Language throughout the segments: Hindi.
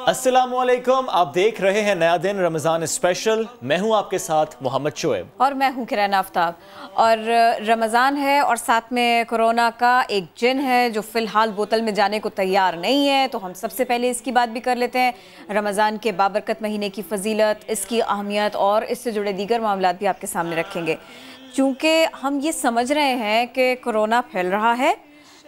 अस्सलामुअलैकुम, आप देख रहे हैं नया दिन रमज़ान स्पेशल। मैं हूं आपके साथ मोहम्मद शोएब और मैं हूं किरण आफ्ताब। और रमज़ान है और साथ में कोरोना का एक जिन है जो फ़िलहाल बोतल में जाने को तैयार नहीं है। तो हम सबसे पहले इसकी बात भी कर लेते हैं, रमज़ान के बाबरकत महीने की फजीलत, इसकी अहमियत और इससे जुड़े दीगर मामलात भी आपके सामने रखेंगे। चूँकि हम ये समझ रहे हैं कि कोरोना फैल रहा है,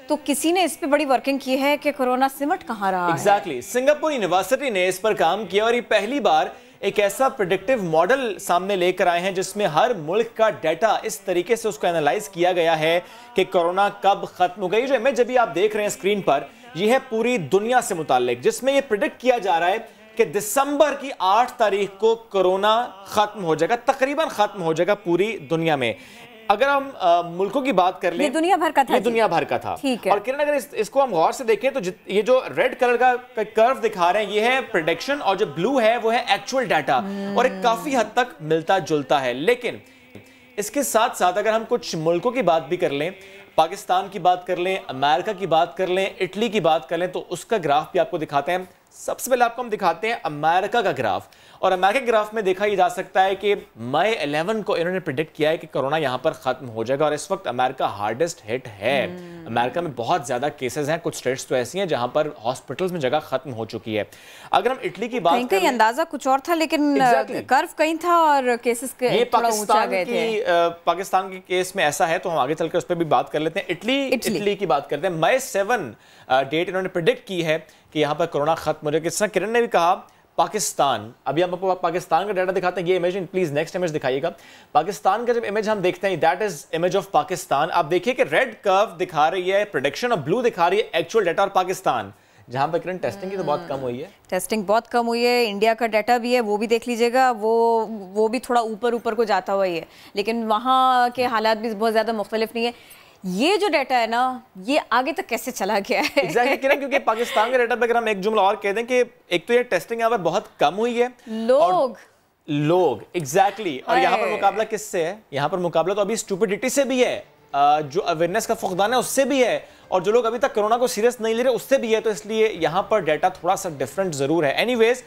तो किसी ने इस पे बड़ी वर्किंग की है कि कोरोना सिमट कहाँ रहा है। सिंगापुर यूनिवर्सिटी ने इस पर काम किया और ये पहली बार एक ऐसा प्रेडिक्टिव मॉडल सामने लेकर आए हैं जिसमें हर मुल्क का डाटा इस तरीके से उसको एनालाइज किया गया है कि कोरोना कब खत्म हो गई। जो इमेज अभी आप देख रहे हैं स्क्रीन पर, यह है पूरी दुनिया से मुताल्लिक, जिसमें यह प्रेडिक्ट किया जा रहा है कि दिसंबर की 8 तारीख को कोरोना खत्म हो जाएगा, तकरीबन खत्म हो जाएगा पूरी दुनिया में। अगर हम मुल्कों की बात कर लें, ये दुनिया भर का था, ये दुनिया भर का था। और किरण, अगर इसको हम गौर से देखें तो ये जो रेड कलर का कर्व दिखा रहे हैं ये है प्रेडिक्शन, और जो ब्लू है वो है एक्चुअल डाटा, और एक काफी हद तक मिलता जुलता है। लेकिन इसके साथ साथ अगर हम कुछ मुल्कों की बात भी कर लें, पाकिस्तान की बात कर लें, अमेरिका की बात कर लें, इटली की बात कर लें, तो उसका ग्राफ भी आपको दिखाते हैं। सबसे पहले आपको हम दिखाते हैं अमेरिका का ग्राफ, और अमेरिका के ग्राफ में देखा जा सकता है कि मई 11 को इन्होंने प्रेडिक्ट किया है कि कोरोना यहां पर खत्म हो जाएगा, और इस वक्त अमेरिका हार्डेस्ट हिट है। अमेरिका में बहुत ज्यादा केसेस हैं, कुछ स्टेट्स तो ऐसी हैं जहां पर हॉस्पिटल्स में जगह खत्म हो चुकी है। अगर हम इटली की बात करें, अंदाजा कुछ और था, लेकिन कर्व कहीं था और केसेस थोड़ा ऊंचा गए थे। पाकिस्तान के केस में ऐसा है, तो हम आगे चलकर उस पर भी बात कर लेते हैं। इटली की बात करते हैं। मई 7 डेट इन्होंने प्रेडिक्ट की है कि यहां पर कोरोना खत्म हो जाएगा। जिस तरह किरण ने भी कहा, पाकिस्तान, अभी हम आपको पाकिस्तान का डाटा दिखाते हैं। ये इमेज प्लीज नेक्स्ट इमेज दिखाइएगा। पाकिस्तान का जब इमेज हम देखते हैं, that is image of Pakistan. आप देखिए कि रेड कर्व दिखा रही है प्रेडिक्शन और ब्लू दिखा रही है एक्चुअल डाटा। और पाकिस्तान जहां पर किरण टेस्टिंग की तो बहुत कम हुई है, टेस्टिंग बहुत कम हुई है। इंडिया का डाटा भी है, वो भी देख लीजिएगा, वो भी थोड़ा ऊपर को जाता हुआ ही है, लेकिन वहाँ के हालात भी बहुत ज्यादा मुख्तलिफ नहीं है। ये जो डाटा है ना, ये आगे तक कैसे चला गया है exactly, क्योंकि पाकिस्तान के डाटा पर अगर हम एक जुमला और कह दें कि एक तो ये टेस्टिंग यहाँ पर बहुत कम हुई है, लोग एग्जैक्टली और यहाँ पर मुकाबला किससे है? यहाँ पर मुकाबला तो अभी स्टूपिडिटी से भी है, जो अवेयरनेस का फुकदान है उससे भी है, और जो लोग अभी तक कोरोना को सीरियस नहीं ले रहे उससे भी है। तो इसलिए यहाँ पर डाटा थोड़ा सा डिफरेंट जरूर है। एनीवेज,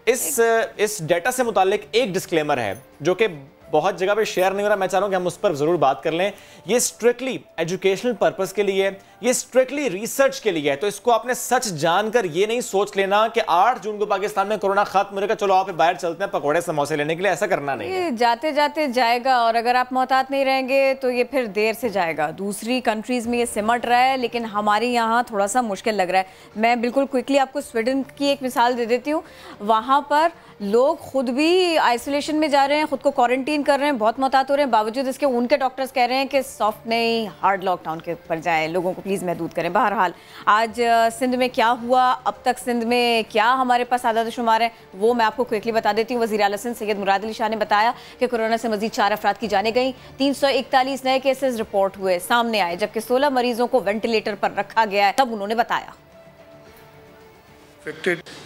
इस डाटा से मुतालिक एक डिस्क्लेमर है जो कि बहुत जगह पे शेयर नहीं हो रहा, मैं चाह रहा हूं कि हम उस पर जरूर बात कर लें। ये स्ट्रिक्टली एजुकेशनल पर्पस के लिए, ये स्ट्रिक्टली रिसर्च के लिए है। तो इसको आपने सच जानकर ये नहीं सोच लेना कि 8 जून को पाकिस्तान में कोरोना खत्म हो जाएगा, चलो आप बाहर चलते हैं पकौड़े समोसे लेने के लिए, ऐसा करना नहीं है। जाते जाते जाएगा, और अगर आप मोहतात नहीं रहेंगे तो ये फिर देर से जाएगा। दूसरी कंट्रीज में ये सिमट रहा है, लेकिन हमारे यहाँ थोड़ा सा मुश्किल लग रहा है। मैं बिल्कुल क्विकली आपको स्वीडन की एक मिसाल दे देती हूँ। वहाँ पर लोग खुद भी आइसोलेशन में जा रहे हैं, खुद को क्वारंटीन कर रहे हैं, बहुत मोहतात हो रहे हैं। बावजूद इसके उनके डॉक्टर्स कह रहे हैं कि सॉफ्ट नहीं, हार्ड लॉकडाउन के ऊपर जाएं, लोगों को प्लीज़ महदूद करें। बहरहाल आज सिंध में क्या हुआ, अब तक सिंध में क्या हमारे पास आदाद शुमार है, वो मैं आपको क्विकली बता देती हूँ। वज़ीर आला सिंध सैयद मुराद अली शाह ने बताया कि कोरोना से मजीद 4 अफराद की जाने गई, 341 नए केसेस रिपोर्ट हुए, सामने आए, जबकि 16 मरीजों को वेंटिलेटर पर रखा गया है। तब उन्होंने बताया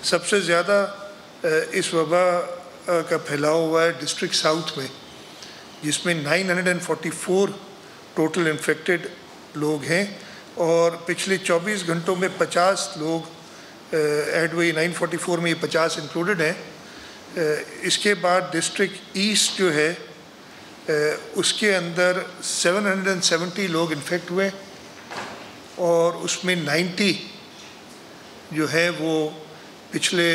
सबसे ज़्यादा इस वबा का फैलाव हुआ है डिस्ट्रिक्ट साउथ में, जिसमें 944 टोटल इन्फेक्टेड लोग हैं, और पिछले 24 घंटों में 50 लोग ऐड हुए। 944 में ये 50 इंक्लूडेड हैं। इसके बाद डिस्ट्रिक्ट ईस्ट जो है उसके अंदर 770 लोग इन्फेक्ट हुए, और उसमें 90 जो है वो पिछले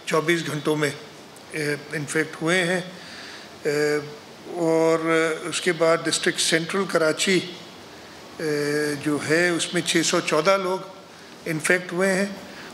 24 घंटों में इन्फेक्ट हुए हैं। और उसके बाद डिस्ट्रिक्ट सेंट्रल कराची जो है उसमें 614 लोग इन्फेक्ट हुए हैं,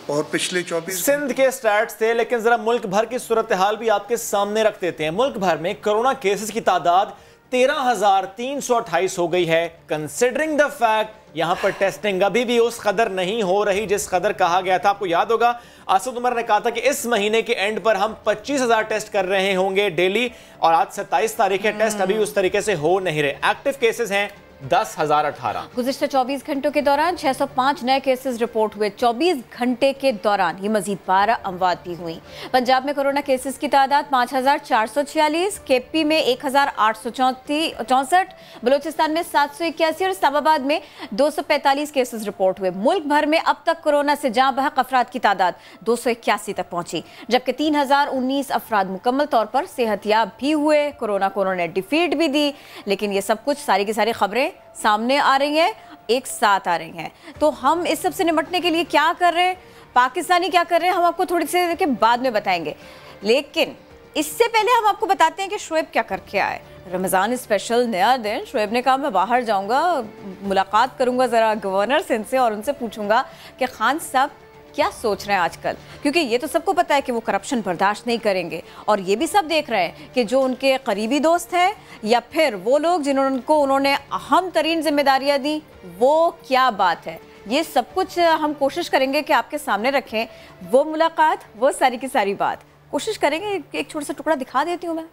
और पिछले 24 सिंध के स्टैट्स थे, लेकिन जरा मुल्क भर की सूरत हाल भी आपके सामने रख देते हैं। मुल्क भर में कोरोना केसेस की तादाद 13,328 हो गई है। कंसिडरिंग द फैक्ट यहां पर टेस्टिंग अभी भी उस कदर नहीं हो रही जिस कदर कहा गया था। आपको याद होगा असद उमर ने कहा था कि इस महीने के एंड पर हम 25,000 टेस्ट कर रहे होंगे डेली, और आज 27 तारीख है, टेस्ट अभी उस तरीके से हो नहीं रहे। एक्टिव केसेस हैं 10,018। गुज़िश्ता 24 घंटों के दौरान 605 नए केसेस रिपोर्ट हुए। 24 घंटे के दौरान ही मजीद 12 अमवात भी हुई। पंजाब में कोरोना केसेस की तादाद 5,446, केपी में 1,864, बलूचिस्तान में 781 और इस्लामाबाद में 245 केसेस रिपोर्ट हुए। मुल्क भर में अब तक कोरोना से जाँ बहक अफराद की तादाद 281 तक पहुंची, जबकि 3,019 अफराद मुकम्मल तौर पर सेहतयाब भी हुए। कोरोना को उन्होंने डिफीट भी दी। लेकिन ये सब कुछ सारी की सारी खबरें सामने आ रही हैं, एक साथ आ रही हैं। तो हम इस सब से निपटने के लिए क्या कर रहे हैं, पाकिस्तानी क्या कर रहे हैं, हम आपको थोड़ी सी देर के बाद में बताएंगे। लेकिन इससे पहले हम आपको बताते हैं कि शोएब क्या करके आए। रमज़ान स्पेशल नया दिन, शोएब ने कहा मैं बाहर जाऊंगा, मुलाकात करूंगा ज़रा गवर्नर सिंध से और उनसे पूछूंगा कि खान साहब क्या सोच रहे हैं आजकल, क्योंकि ये तो सबको पता है कि वो करप्शन बर्दाश्त नहीं करेंगे। और ये भी सब देख रहे हैं कि जो उनके करीबी दोस्त हैं या फिर वो लोग जिन्होंने उन्होंने अहम तरीन जिम्मेदारियां दी, वो क्या बात है। ये सब कुछ हम कोशिश करेंगे कि आपके सामने रखें। वो मुलाकात, वो सारी की सारी बात कोशिश करेंगे। एक छोटा सा टुकड़ा दिखा देती हूँ मैं।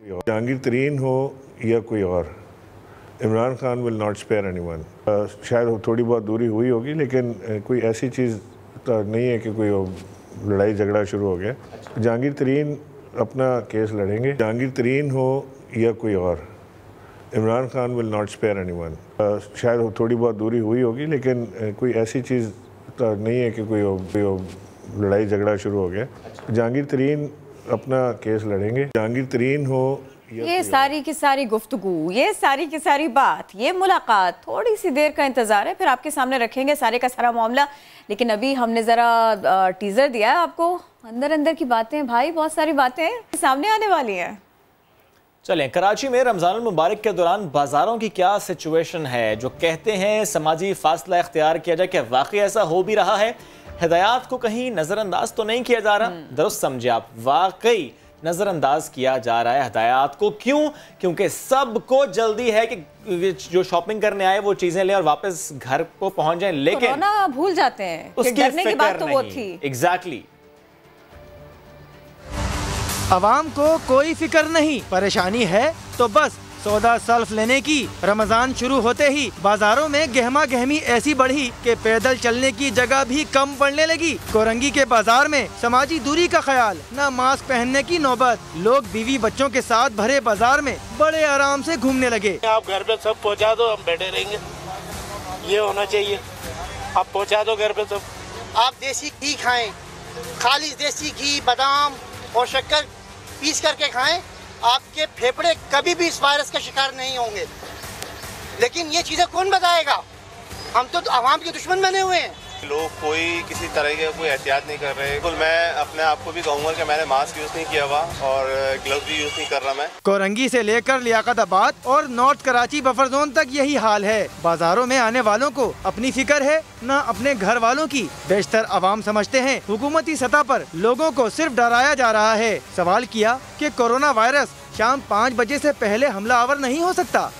जहांगीर तरीन हो या कोई और, Imran Khan will not spare anyone. शायद थोड़ी बहुत दूरी हुई होगी, लेकिन कोई ऐसी चीज़ तो नहीं है कि कोई लड़ाई झगड़ा शुरू हो गया। जहांगीर तरीन अपना केस लड़ेंगे। जहांगीर तरीन हो या कोई और, Imran Khan will not spare anyone. शायद थोड़ी बहुत दूरी हुई होगी, लेकिन कोई ऐसी चीज़ तो नहीं है कि कोई लड़ाई झगड़ा शुरू हो गया। जहांगीर तरीन अपना केस लड़ेंगे। जहांगीर तरीन हो, ये सारी की सारी गुफ्तगू, ये सारी की सारी बात, ये मुलाकात, थोड़ी सी देर का इंतजार है, फिर आपके सामने रखेंगे सारे का सारा मामला। लेकिन अभी हमने ज़रा टीज़र दिया है आपको, अंदर अंदर की बातें भाई, बहुत सारी बातें सामने आने वाली हैं। चलें, कराची में रमज़ान मुबारक के दौरान बाज़ारों की क्या सिचुएशन है। जो कहते हैं समाजी फासला इख्तियार किया जाए, क्या वाकई ऐसा हो भी रहा है? हिदायत को कहीं नज़रअंदाज तो नहीं किया जा रहा? दुरुस्त समझे आप, वाकई नज़रअंदाज किया जा रहा है हिदायत को। क्यों? क्योंकि सबको जल्दी है कि जो शॉपिंग करने आए वो चीज़ें लें और वापस घर को पहुंच जाएं, लेकिन कोरोना भूल जाते हैं कि डरने की बात तो वो थी। एग्जैक्टली। अवाम को कोई फिक्र नहीं, परेशानी है तो बस सौदा सल्फ लेने की। रमजान शुरू होते ही बाजारों में गहमा गहमी ऐसी बढ़ी कि पैदल चलने की जगह भी कम पड़ने लगी। कोरंगी के बाजार में समाजी दूरी का ख्याल, न मास्क पहनने की नौबत। लोग बीवी बच्चों के साथ भरे बाजार में बड़े आराम से घूमने लगे। आप घर पे सब पहुंचा दो, हम बैठे रहेंगे, ये होना चाहिए। आप पहुंचा दो घर पे सब। आप देसी घी खाएं, खाली देसी घी, बादाम और शक्कर पीस करके खाएं, आपके फेफड़े कभी भी इस वायरस का शिकार नहीं होंगे। लेकिन ये चीज़ें कौन बताएगा? हम तो आवाम के दुश्मन बने हुए हैं। लोग कोई किसी तरह के कोई एहतियात नहीं कर रहे। बिल्कुल, मैं अपने आप को भी कहूँगा कि मैंने मास्क यूज़ नहीं किया हुआ और ग्लव्स भी यूज़ नहीं कर रहा मैं। कोरंगी से लेकर लियाकताबाद और नॉर्थ कराची बफर जोन तक यही हाल है। बाजारों में आने वालों को अपनी फिक्र है, न अपने घर वालों की। बेशतर अवाम समझते हैं हुकूमती सतह पर लोगों को सिर्फ डराया जा रहा है। सवाल किया कि कोरोना वायरस शाम 5 बजे से पहले हमलावर नहीं हो सकता।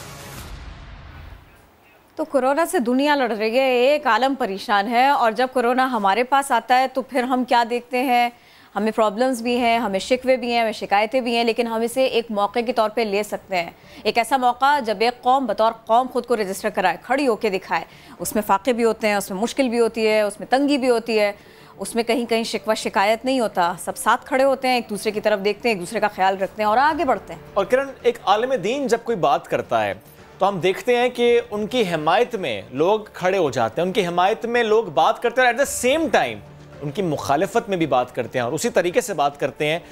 तो कोरोना से दुनिया लड़ रही है, एक आलम परेशान है। और जब कोरोना हमारे पास आता है तो फिर हम क्या देखते हैं? हमें प्रॉब्लम्स भी हैं, हमें शिकवे भी हैं, हमें शिकायतें भी हैं, लेकिन हम इसे एक मौके के तौर पे ले सकते हैं। एक ऐसा मौका जब एक कौम बतौर कौम खुद को रजिस्टर कराए, खड़ी होकर दिखाए। उसमें फाके भी होते हैं, उसमें मुश्किल भी होती है, उसमें तंगी भी होती है, उसमें कहीं कहीं शिकवा शिकायत नहीं होता। सब साथ खड़े होते हैं, एक दूसरे की तरफ देखते हैं, एक दूसरे का ख्याल रखते हैं और आगे बढ़ते हैं। और किरण, एक आलिम दीन जब कोई बात करता है तो हम देखते हैं कि उनकी हिमायत में लोग खड़े हो जाते हैं, उनकी हिमायत में लोग बात करते हैं और एट द सेम टाइम उनकी मुखालिफत में भी बात करते हैं और उसी तरीके से बात करते हैं।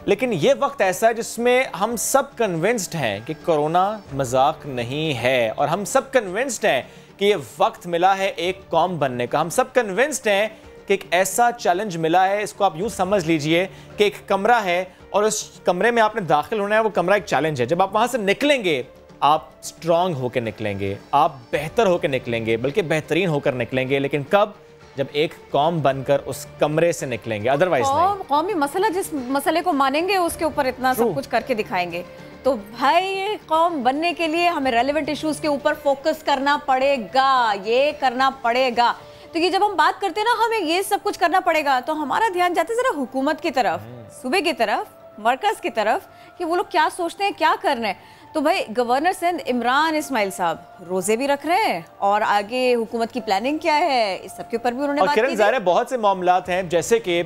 लेकिन ये वक्त ऐसा है जिसमें हम सब कन्विंस्ड हैं कि कोरोना मजाक नहीं है और हम सब कन्विंस्ड हैं कि ये वक्त मिला है एक कौम बनने का। हम सब कन्विंस्ड हैं कि एक ऐसा चैलेंज मिला है, इसको आप यूँ समझ लीजिए कि एक कमरा है और उस कमरे में आपने दाखिल होना है। वो कमरा एक चैलेंज है। जब आप वहाँ से निकलेंगे आप स्ट्रांग होकर निकलेंगे, आप बेहतर होकर निकलेंगे, बल्कि बेहतरीन होकर निकलेंगे। लेकिन कब? जब एक कौम बनकर उस कमरे से निकलेंगे, अदरवाइज नहीं। कौमी मसला, जिस मसले को मानेंगे उसके ऊपर इतना सब कुछ करके दिखाएंगे। तो भाई कौम बनने के लिए हमें रेलेवेंट इश्यूज के ऊपर फोकस करना पड़ेगा, ये करना पड़ेगा। तो ये जब हम बात करते हैं ना, हमें ये सब कुछ करना पड़ेगा, तो हमारा ध्यान जाता है जरा हुकूमत की तरफ, सूबे की तरफ, मरकज की तरफ, कि वो लोग क्या सोचते हैं, क्या कर रहे हैं। तो भाई गवर्नर सिंध इमरान इस्माइल साहब रोजे भी रख रहे हैं और आगे हुकूमत की प्लानिंग क्या है इस सब के ऊपर भी उन्होंने बात की। ज़ाहिर है बहुत से मामलात हैं, जैसे कि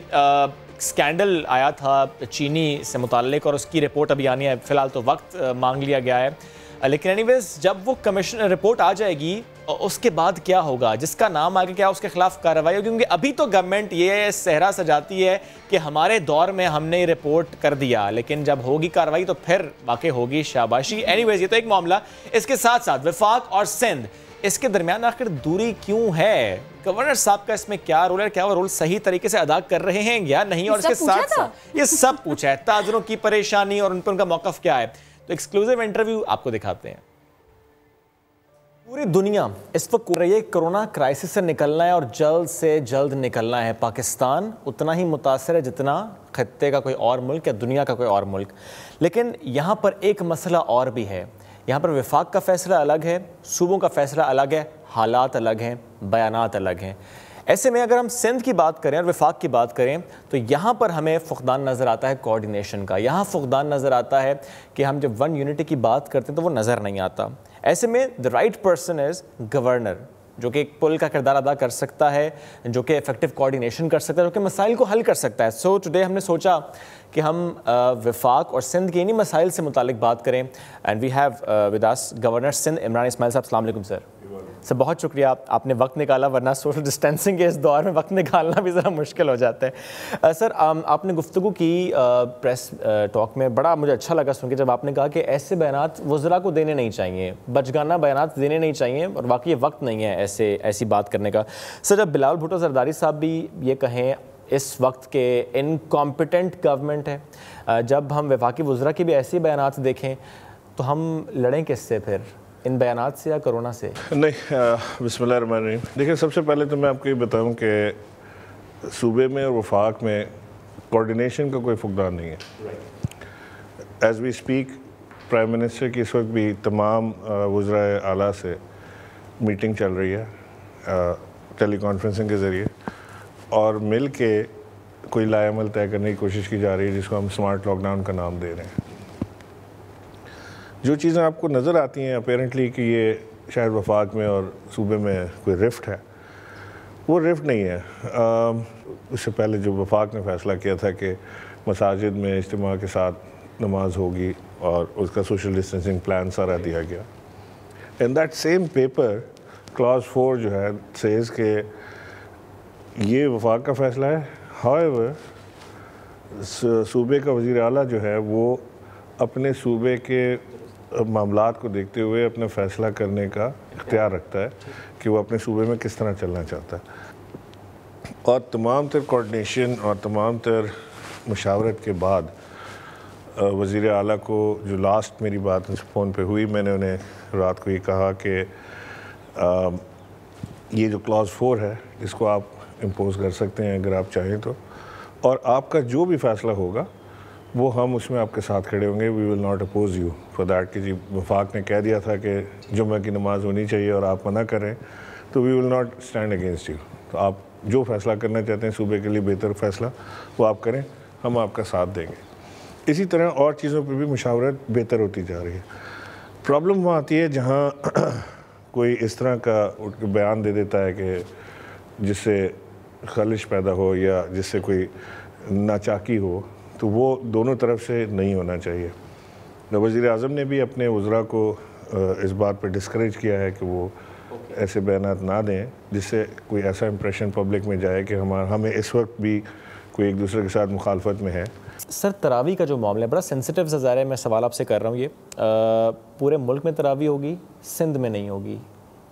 स्कैंडल आया था चीनी से मुताल्लिक और उसकी रिपोर्ट अभी आनी है, फिलहाल तो वक्त मांग लिया गया है, लेकिन एनीवेज जब वो कमीशन रिपोर्ट आ जाएगी उसके बाद क्या होगा, जिसका नाम आगे क्या उसके खिलाफ कार्रवाई होगी, क्योंकि अभी तो गवर्नमेंट ये सेहरा सजाती है कि हमारे दौर में हमने रिपोर्ट कर दिया, लेकिन जब होगी कार्रवाई तो फिर वाकई होगी शाबाशी। एनीवेज ये तो एक मामला, इसके साथ साथ वफाक और सिंध इसके दरमियान आखिर दूरी क्यों है, गवर्नर साहब का इसमें क्या रोल है, क्या वो रोल सही तरीके से अदा कर रहे हैं या नहीं, और इसके साथ साथ ये सब पूछा है, ताजरों की परेशानी और उन पर उनका मौकफ क्या है। तो एक्सक्लूसिव इंटरव्यू आपको दिखाते हैं। पूरी दुनिया इस वक्त कर रही है कोरोना क्राइसिस से निकलना है और जल्द से जल्द निकलना है। पाकिस्तान उतना ही मुतासर है जितना खत्ते का कोई और मुल्क या दुनिया का कोई और मुल्क, लेकिन यहाँ पर एक मसला और भी है। यहाँ पर वफाक का फ़ैसला अलग है, सूबों का फ़ैसला अलग है, हालात अलग हैं, बयानात अलग हैं। ऐसे में अगर हम सिंध की बात करें और वफाक की बात करें तो यहाँ पर हमें फ़ुक़दान नज़र आता है कोऑर्डिनेशन का, यहाँ फ़ुक़दान नज़र आता है कि हम जब वन यूनिटी की बात करते हैं तो वो नज़र नहीं आता। ऐसे में the right person is governor, जो कि एक पुल का किरदार अदा कर सकता है, जो कि इफेक्टिव कोऑर्डिनेशन कर सकता है, जो कि मसाइल को हल कर सकता है। सो टुडे हमने सोचा कि हम वफाक और सिंध के इन्हीं मसाइल से मुतालिक बात करें, and we have with us governor Sindh Imran Ismail साहब। अस्सलाम वालेकुम सर। सर बहुत शुक्रिया आपने वक्त निकाला, वरना सोशल डिस्टेंसिंग के इस दौर में वक्त निकालना भी ज़रा मुश्किल हो जाता है। सर आपने गुफ्तगू की प्रेस टॉक में, बड़ा मुझे अच्छा लगा सुन के जब आपने कहा कि ऐसे बयानात वज़रा को देने नहीं चाहिए, बचगाना बयानात देने नहीं चाहिए, और वाकई वक्त नहीं है ऐसी बात करने का। सर जब बिलावल भुट्टो ज़रदारी साहब भी ये कहें इस वक्त के इनकॉम्पिटेंट गवर्नमेंट है, जब हम वफाकी वज़रा की भी ऐसे बयानात देखें तो हम लड़ें किससे फिर, इन बयानात से या कोरोना से? नहीं, बिस्मिल्लाहिर्रहमानिर्रहीम। देखिए सबसे पहले तो मैं आपको ये बताऊं कि सूबे में और वफाक में कोऑर्डिनेशन का कोई फुकदान नहीं है। As we speak prime minister की इस वक्त भी तमाम वज़राए आला से मीटिंग चल रही है टेली कॉन्फ्रेंसिंग के ज़रिए, और मिल के कोई लाएमल तय करने की कोशिश की जा रही है जिसको हम स्मार्ट लॉकडाउन का नाम दे रहे हैं। जो चीज़ें आपको नज़र आती हैं अपेरेंटली कि ये शायद वफाक में और सूबे में कोई रिफ्ट है, वो रिफ्ट नहीं है। उससे पहले जो वफाक ने फ़ैसला किया था कि मसाजिद में इज्तिमा के साथ नमाज होगी और उसका सोशल डिस्टेंसिंग प्लान सारा दिया गया। In that same paper clause 4 जो है सेज के ये वफाक का फ़ैसला है। हाउएवर सूबे का वज़ीर आला जो है वो अपने सूबे के मामलात को देखते हुए अपना फ़ैसला करने का इख्तियार रखता है कि वो अपने सूबे में किस तरह चलना चाहता है। और तमाम तर कोऑर्डिनेशन और तमाम तर मुशावरत के बाद वज़ीर आला को जो लास्ट मेरी बात फ़ोन पे हुई, मैंने उन्हें रात को ये कहा कि ये जो क्लॉज 4 है इसको आप इम्पोज कर सकते हैं अगर आप चाहें तो, और आपका जो भी फ़ैसला होगा वो हम उसमें आपके साथ खड़े होंगे। We will not oppose you for that कि जी वफाक ने कह दिया था कि जुम्मे की नमाज़ होनी चाहिए और आप मना करें, तो we will not stand against you. तो आप जो फ़ैसला करना चाहते हैं सूबे के लिए बेहतर फ़ैसला वो आप करें, हम आपका साथ देंगे। इसी तरह और चीज़ों पर भी मुशावरत बेहतर होती जा रही है। प्रॉब्लम वहाँ आती है जहाँ कोई इस तरह का बयान दे देता है कि जिससे खलिश पैदा हो या जिससे कोई नाचाकी हो, तो वो दोनों तरफ से नहीं होना चाहिए। वज़ीर आज़म ने भी अपने वज़रा को इस बात पर डिस्करेज किया है कि वो ऐसे बयानात ना दें जिससे कोई ऐसा इंप्रेशन पब्लिक में जाए कि हमें इस वक्त भी कोई एक दूसरे के साथ मुखालफत में है। सर तरावी का जो मामला है बड़ा सेंसिटिव सा ज़ाहिर है, मैं सवाल आपसे कर रहा हूँ, ये पूरे मुल्क में तरावी होगी, सिंध में नहीं होगी,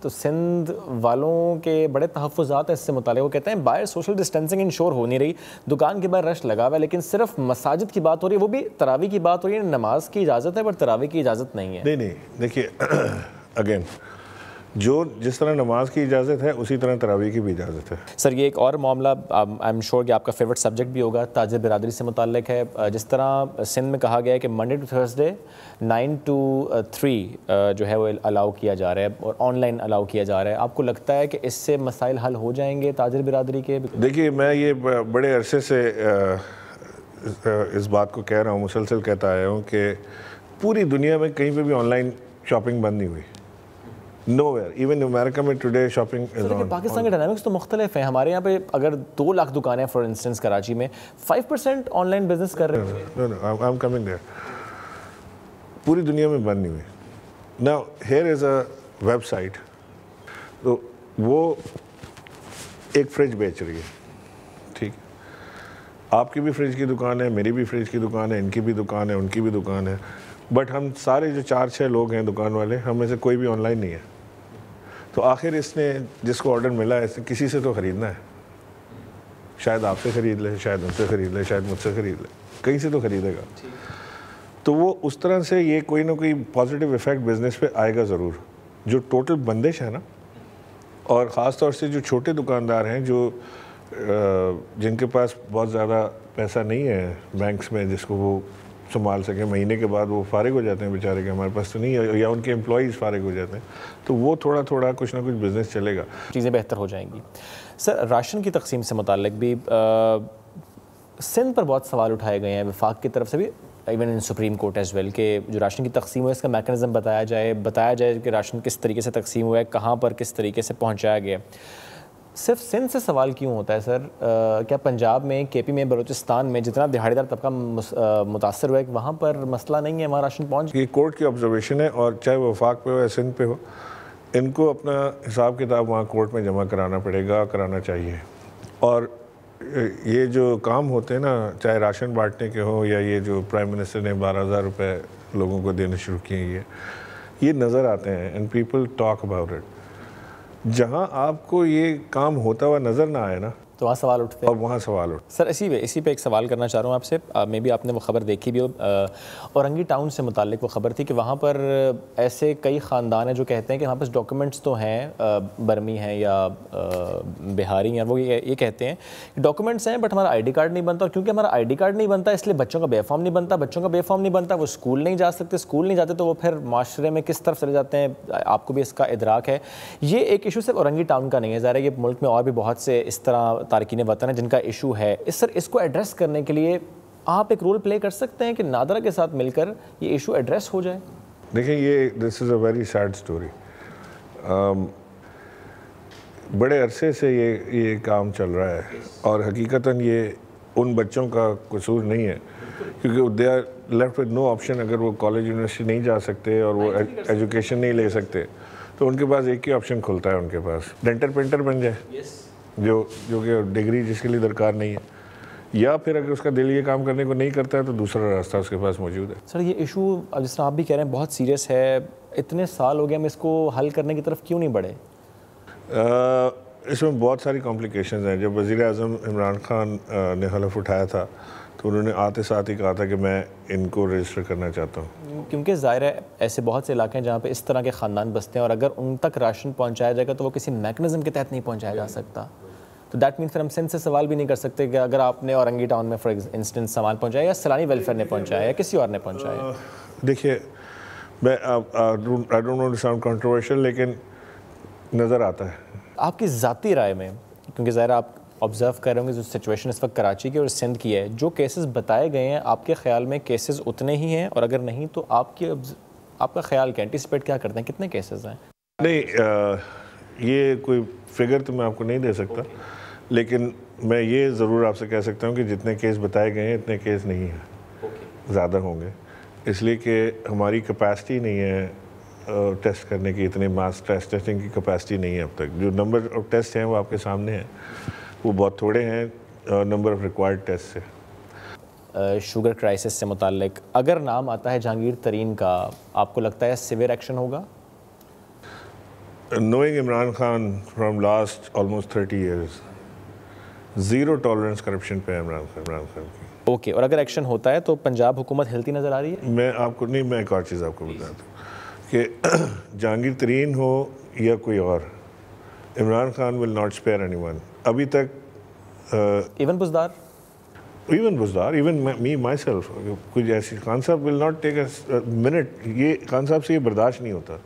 तो सिंध वालों के बड़े तहफ़्फ़ुज़ात हैं इससे मुताल्लिक़। वो कहते हैं बाहर सोशल डिस्टेंसिंग इंश्योर हो नहीं रही, दुकान के बाहर रश लगा हुआ है, लेकिन सिर्फ मसाजिद की बात हो रही है, वो भी तरावी की बात हो रही है। नमाज की इजाज़त है पर तरावी की इजाज़त नहीं है। नहीं, देखिए अगेन जो जिस तरह नमाज की इजाज़त है उसी तरह तरावी की भी इजाज़त है। सर ये एक और मामला आई एम श्योर कि आपका फेवरेट सब्जेक्ट भी होगा, ताजिर बिरादरी से मुताल्लिक़ है। जिस तरह सिंध में कहा गया है कि मंडे टू थर्सडे 9 to 3 जो है वो अलाउ किया जा रहा है और ऑनलाइन अलाउ किया जा रहा है, आपको लगता है कि इससे मसाइल हल हो जाएंगे ताजिर बिरादरी के? देखिए मैं ये बड़े अरसे से इस बात को कह रहा हूँ, मुसलसल कहता आया हूँ कि पूरी दुनिया में कहीं पे भी ऑनलाइन शॉपिंग बंद नहीं हुई, नोवेयर, इवन अमेरिका में टुडे शॉपिंग। पाकिस्तान के डायनामिक्स तो मुख्तलिफ हैं। हमारे यहाँ पे अगर 2 लाख दुकानें हैं फॉर इंस्टेंस कराची में, 5% ऑनलाइन बिजनेस कर रहे हैं। I am coming there. पूरी दुनिया में बंद नहीं हुई। Now here is a website, तो वो एक फ्रिज बेच रही है, ठीक, आपकी भी फ्रिज की दुकान है, मेरी भी फ्रिज की दुकान है, इनकी भी दुकान है, उनकी भी दुकान है, बट हम सारे जो 4-6 लोग हैं दुकान वाले, हम में से कोई भी ऑनलाइन नहीं है। तो आखिर इसने जिसको ऑर्डर मिला है इसने किसी से तो ख़रीदना है, शायद आपसे ख़रीद ले, शायद उनसे ख़रीद ले, शायद मुझसे ख़रीद ले, कहीं से तो ख़रीदेगा। तो वो उस तरह से ये कोई ना कोई पॉजिटिव इफ़ेक्ट बिज़नेस पे आएगा ज़रूर। जो टोटल बंदिश है ना, और ख़ास तौर से जो छोटे दुकानदार हैं, जो जिनके पास बहुत ज़्यादा पैसा नहीं है बैंक्स में जिसको वो संभाल सकें, महीने के बाद वो फारिग हो जाते हैं बेचारे के, हमारे पास तो नहीं है, या उनके एम्प्लॉइज़ फारिग हो जाते हैं, तो वो थोड़ा थोड़ा कुछ ना कुछ बिज़नेस चलेगा, चीज़ें बेहतर हो जाएंगी। सर, राशन की तकसीम से मुताल्लिक भी सिंध पर बहुत सवाल उठाए गए हैं वफाक की तरफ से भी, even in supreme court as well, कि जो राशन की तकसीम हुआ है इसका मैकेनिज़्म बताया जाए कि राशन किस तरीके से तकसीम हुआ है, कहाँ पर किस तरीके से पहुँचाया गया। सिर्फ सिंध से सवाल क्यों होता है सर? क्या पंजाब में, KP में, बलूचिस्तान में जितना दिहाड़ीदार तबका मुतासर हुआ है, वहाँ पर मसला नहीं है, वहाँ राशन पहुँच? ये कोर्ट की ऑब्जर्वेशन है, और चाहे वो वफाक पे हो या सिंध पे हो, इनको अपना हिसाब किताब वहाँ कोर्ट में जमा कराना पड़ेगा, कराना चाहिए। और ये जो काम होते हैं ना, चाहे राशन बांटने के हो, या ये जो प्राइम मिनिस्टर ने 12,000 रुपये लोगों को देने शुरू किए, ये नज़र आते हैं, and people talk about it. जहाँ आपको ये काम होता हुआ नज़र ना आए ना, तो वहाँ सवाल उठते हैं, और वहाँ सवाल उठते। सर, इसी पे एक सवाल करना चाह रहा हूँ आपसे। मे बी आपने वो ख़बर देखी भी हो, औरंगी टाउन से मुताल्लिक वो ख़बर थी कि वहाँ पर ऐसे कई ख़ानदान हैं जो कहते हैं कि हमारे पास डॉक्यूमेंट्स तो हैं, बर्मी हैं या बिहारी हैं, वो ये कहते हैं कि डॉक्यूमेंट्स हैं बट हमारा ID कार्ड नहीं बनता, और क्योंकि हमारा ID कार्ड नहीं बनता इसलिए बच्चों का बेफॉर्म नहीं बनता, बच्चों का बेफॉर्म नहीं बनता, वो स्कूल नहीं जा सकते, स्कूल नहीं जाते तो वो फिर माशरे में किस तरफ चले जाते हैं, आपको भी इसका इदराक है। ये एक इशू सिर्फ औरंगी टाउन का नहीं है, ज़ाहिर है ये मुल्क में और भी बहुत से इस तरह तारकीन वतन है का इशू है। इसको एड्रेस करने के लिए आप एक रोल प्ले कर सकते हैं कि नादरा के साथ मिलकर ये इशू एड्रेस हो जाए? देखिए, this is a very sad story. बड़े अरसे से ये काम चल रहा है, और हकीकतन ये उन बच्चों का कसूर नहीं है, क्योंकि they are left with no option. अगर वो कॉलेज यूनिवर्सिटी नहीं जा सकते और वो एजुकेशन नहीं ले सकते, तो उनके पास एक ही ऑप्शन खुलता है, उनके पास डेंटर पेंटर बन जाए, जो कि डिग्री जिसके लिए दरकार नहीं है, या फिर अगर उसका दिल ये काम करने को नहीं करता है तो दूसरा रास्ता उसके पास मौजूद है। सर, ये इशू जिस तरह आप भी कह रहे हैं बहुत सीरियस है, इतने साल हो गए, हम इसको हल करने की तरफ क्यों नहीं बढ़े? इसमें बहुत सारी कॉम्प्लिकेशंस हैं। जब वज़ीर आज़म इमरान खान ने हलफ उठाया था तो उन्होंने आते साथ ही कहा था कि मैं इनको रजिस्टर करना चाहता हूँ, क्योंकि ज़ाहिर है ऐसे बहुत से इलाके हैं जहाँ पे इस तरह के ख़ानदान बसते हैं, और अगर उन तक राशन पहुँचाया जाएगा तो वो किसी मैकेनिज़्म के तहत नहीं पहुँचाया जा सकता। तो दैट मीन्स फिर हम सिंध से सवाल भी नहीं कर सकते कि अगर आपने औरंगी टाउन में फॉर इंस्टेंस सामान पहुँचाया, या सलानी वेलफेयर ने पहुँचाया, या किसी और ने पहुँचाया। देखिए, मैं I don't want to sound controversial, लेकिन नज़र आता है। आपकी ज़ाती राय में, क्योंकि ज़ाहिर आप ऑब्ज़र्व कर रहे होंगे जो सिचुएशन इस वक्त कराची की और सिंध की है, जो केसेस बताए गए हैं आपके ख्याल में केसेस उतने ही हैं, और अगर नहीं तो आपका ख्याल क्या, एंटिसिपेट क्या करते हैं, कितने केसेस हैं? नहीं, ये कोई फिगर तो मैं आपको नहीं दे सकता, लेकिन मैं ये ज़रूर आपसे कह सकता हूँ कि जितने केस बताए गए हैं इतने केस नहीं हैं, ज़्यादा होंगे, इसलिए कि हमारी कैपेसिटी नहीं है टेस्ट करने की, इतने मास टेस्टिंग की कैपेसिटी नहीं है अब तक। जो नंबर ऑफ टेस्ट हैं वो आपके सामने हैं, वो बहुत थोड़े हैं नंबर ऑफ रिक्वायर्ड टेस्ट से। शुगर क्राइसिस से मुताल्लिक अगर नाम आता है जहांगीर तरीन का, आपको लगता है सीवियर एक्शन होगा? Knowing Imran Khan from last almost 30 years, zero tolerance corruption पे इमरान खान की। ओके, और अगर एक्शन होता है तो पंजाब हुकूमत हिलती नज़र आ रही है? मैं एक और चीज़ आपको बताता हूँ कि जहांगीर तरीन हो या कोई और, Imran Khan will not spare anyone. अभी तक even Buzdar, even me my self, कुछ ऐसी, खान साहब will not take a minute, ये खान साहब से ये बर्दाश्त नहीं होता